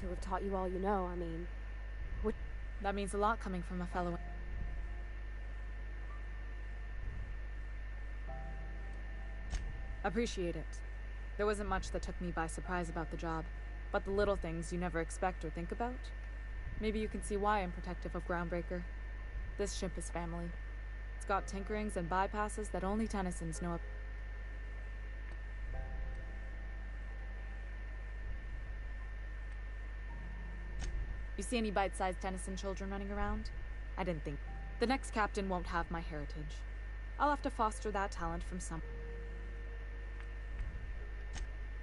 to have taught you all you know, I mean... That means a lot coming from a fellow... Appreciate it. There wasn't much that took me by surprise about the job, but the little things you never expect or think about. Maybe you can see why I'm protective of Groundbreaker. This ship is family. It's got tinkerings and bypasses that only Tennysons know. You see any bite-sized Tennyson children running around? I didn't think. The next captain won't have my heritage. I'll have to foster that talent from some...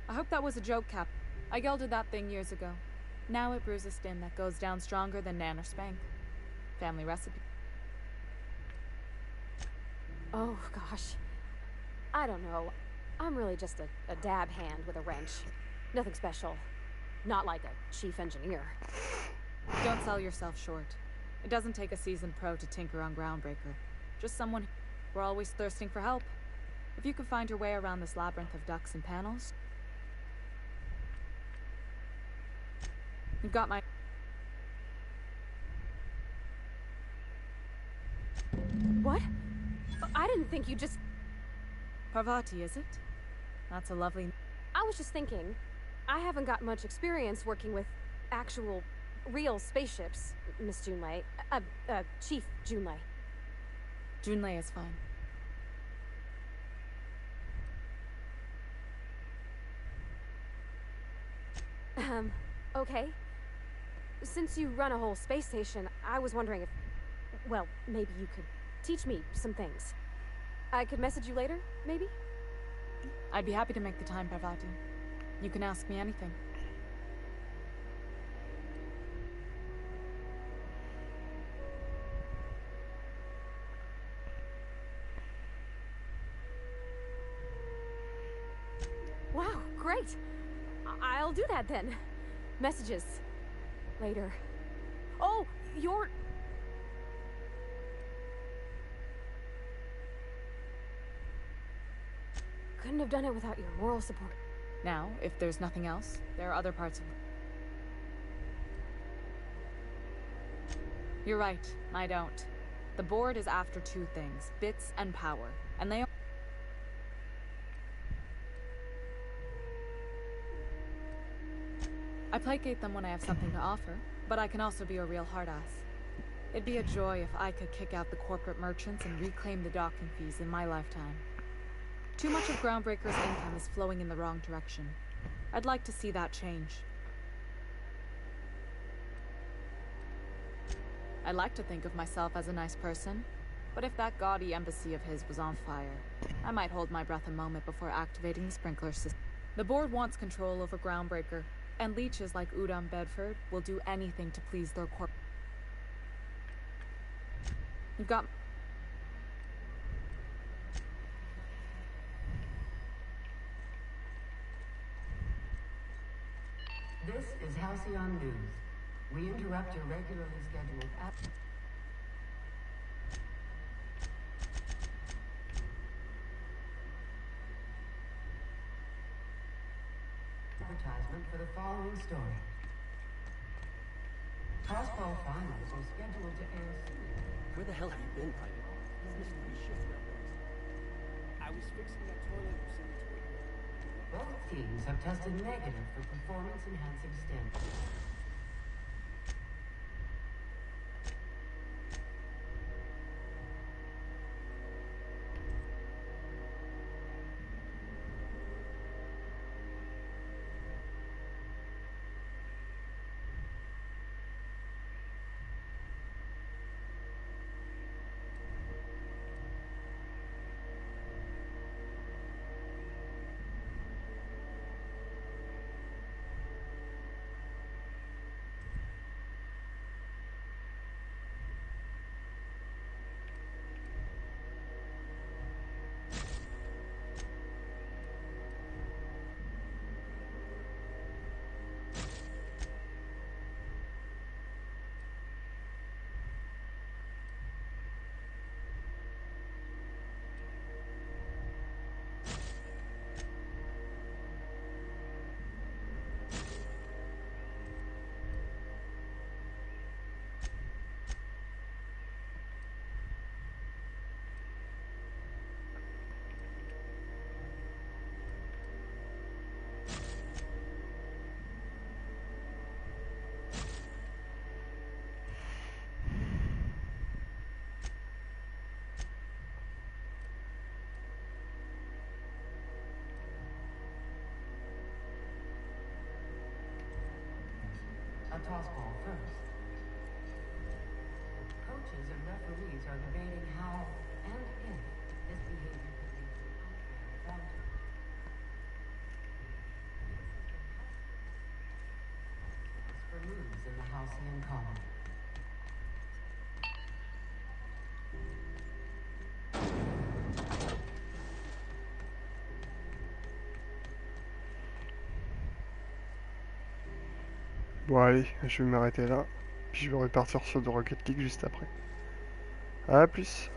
I hope that was a joke, Cap. I gelded that thing years ago. Now it brews a skin that goes down stronger than Nan or Spank. Family recipe. Oh, gosh. I don't know. I'm really just a dab hand with a wrench. Nothing special. Not like a chief engineer. Don't sell yourself short. It doesn't take a seasoned pro to tinker on Groundbreaker. Just someone... We're always thirsting for help. If you could find your way around this labyrinth of ducts and panels... You've got my... What? I didn't think you just... Parvati, is it? That's a lovely... I was just thinking, I haven't got much experience working with actual, real spaceships, Miss Junlei. Chief Junlei. Junlei is fine. Okay. Since you run a whole space station, I was wondering if... Well, maybe you could teach me some things. I could message you later, maybe? I'd be happy to make the time, Parvati. You can ask me anything. Wow, great. I'll do that then. Messages. Later. Oh, you're... Couldn't have done it without your moral support. Now, if there's nothing else, there are other parts of it. You're right, I don't. The board is after two things, bits and power, and they... I placate them when I have something to offer, but I can also be a real hard-ass. It'd be a joy if I could kick out the corporate merchants and reclaim the docking fees in my lifetime. Too much of Groundbreaker's income is flowing in the wrong direction. I'd like to see that change. I like to think of myself as a nice person, but if that gaudy embassy of his was on fire, I might hold my breath a moment before activating the sprinkler system. The board wants control over Groundbreaker, and leeches like Udom Bedford will do anything to please their corp. You've got... This is Halcyon News. We interrupt your regularly scheduled advertisement for the following story. Tossball finals are scheduled to air soon. Where the hell have you been, Private? This must be shift numbers. I was fixing that toilet you sent me to. Both teams have tested negative for performance-enhancing stimulants. A tossball first. Coaches and referees are debating how and if this behavior could lead to unfair advantage. For moves in the Halcyon colony. Bon allez, je vais m'arrêter là, puis je vais repartir sur de Rocket League juste après. A plus.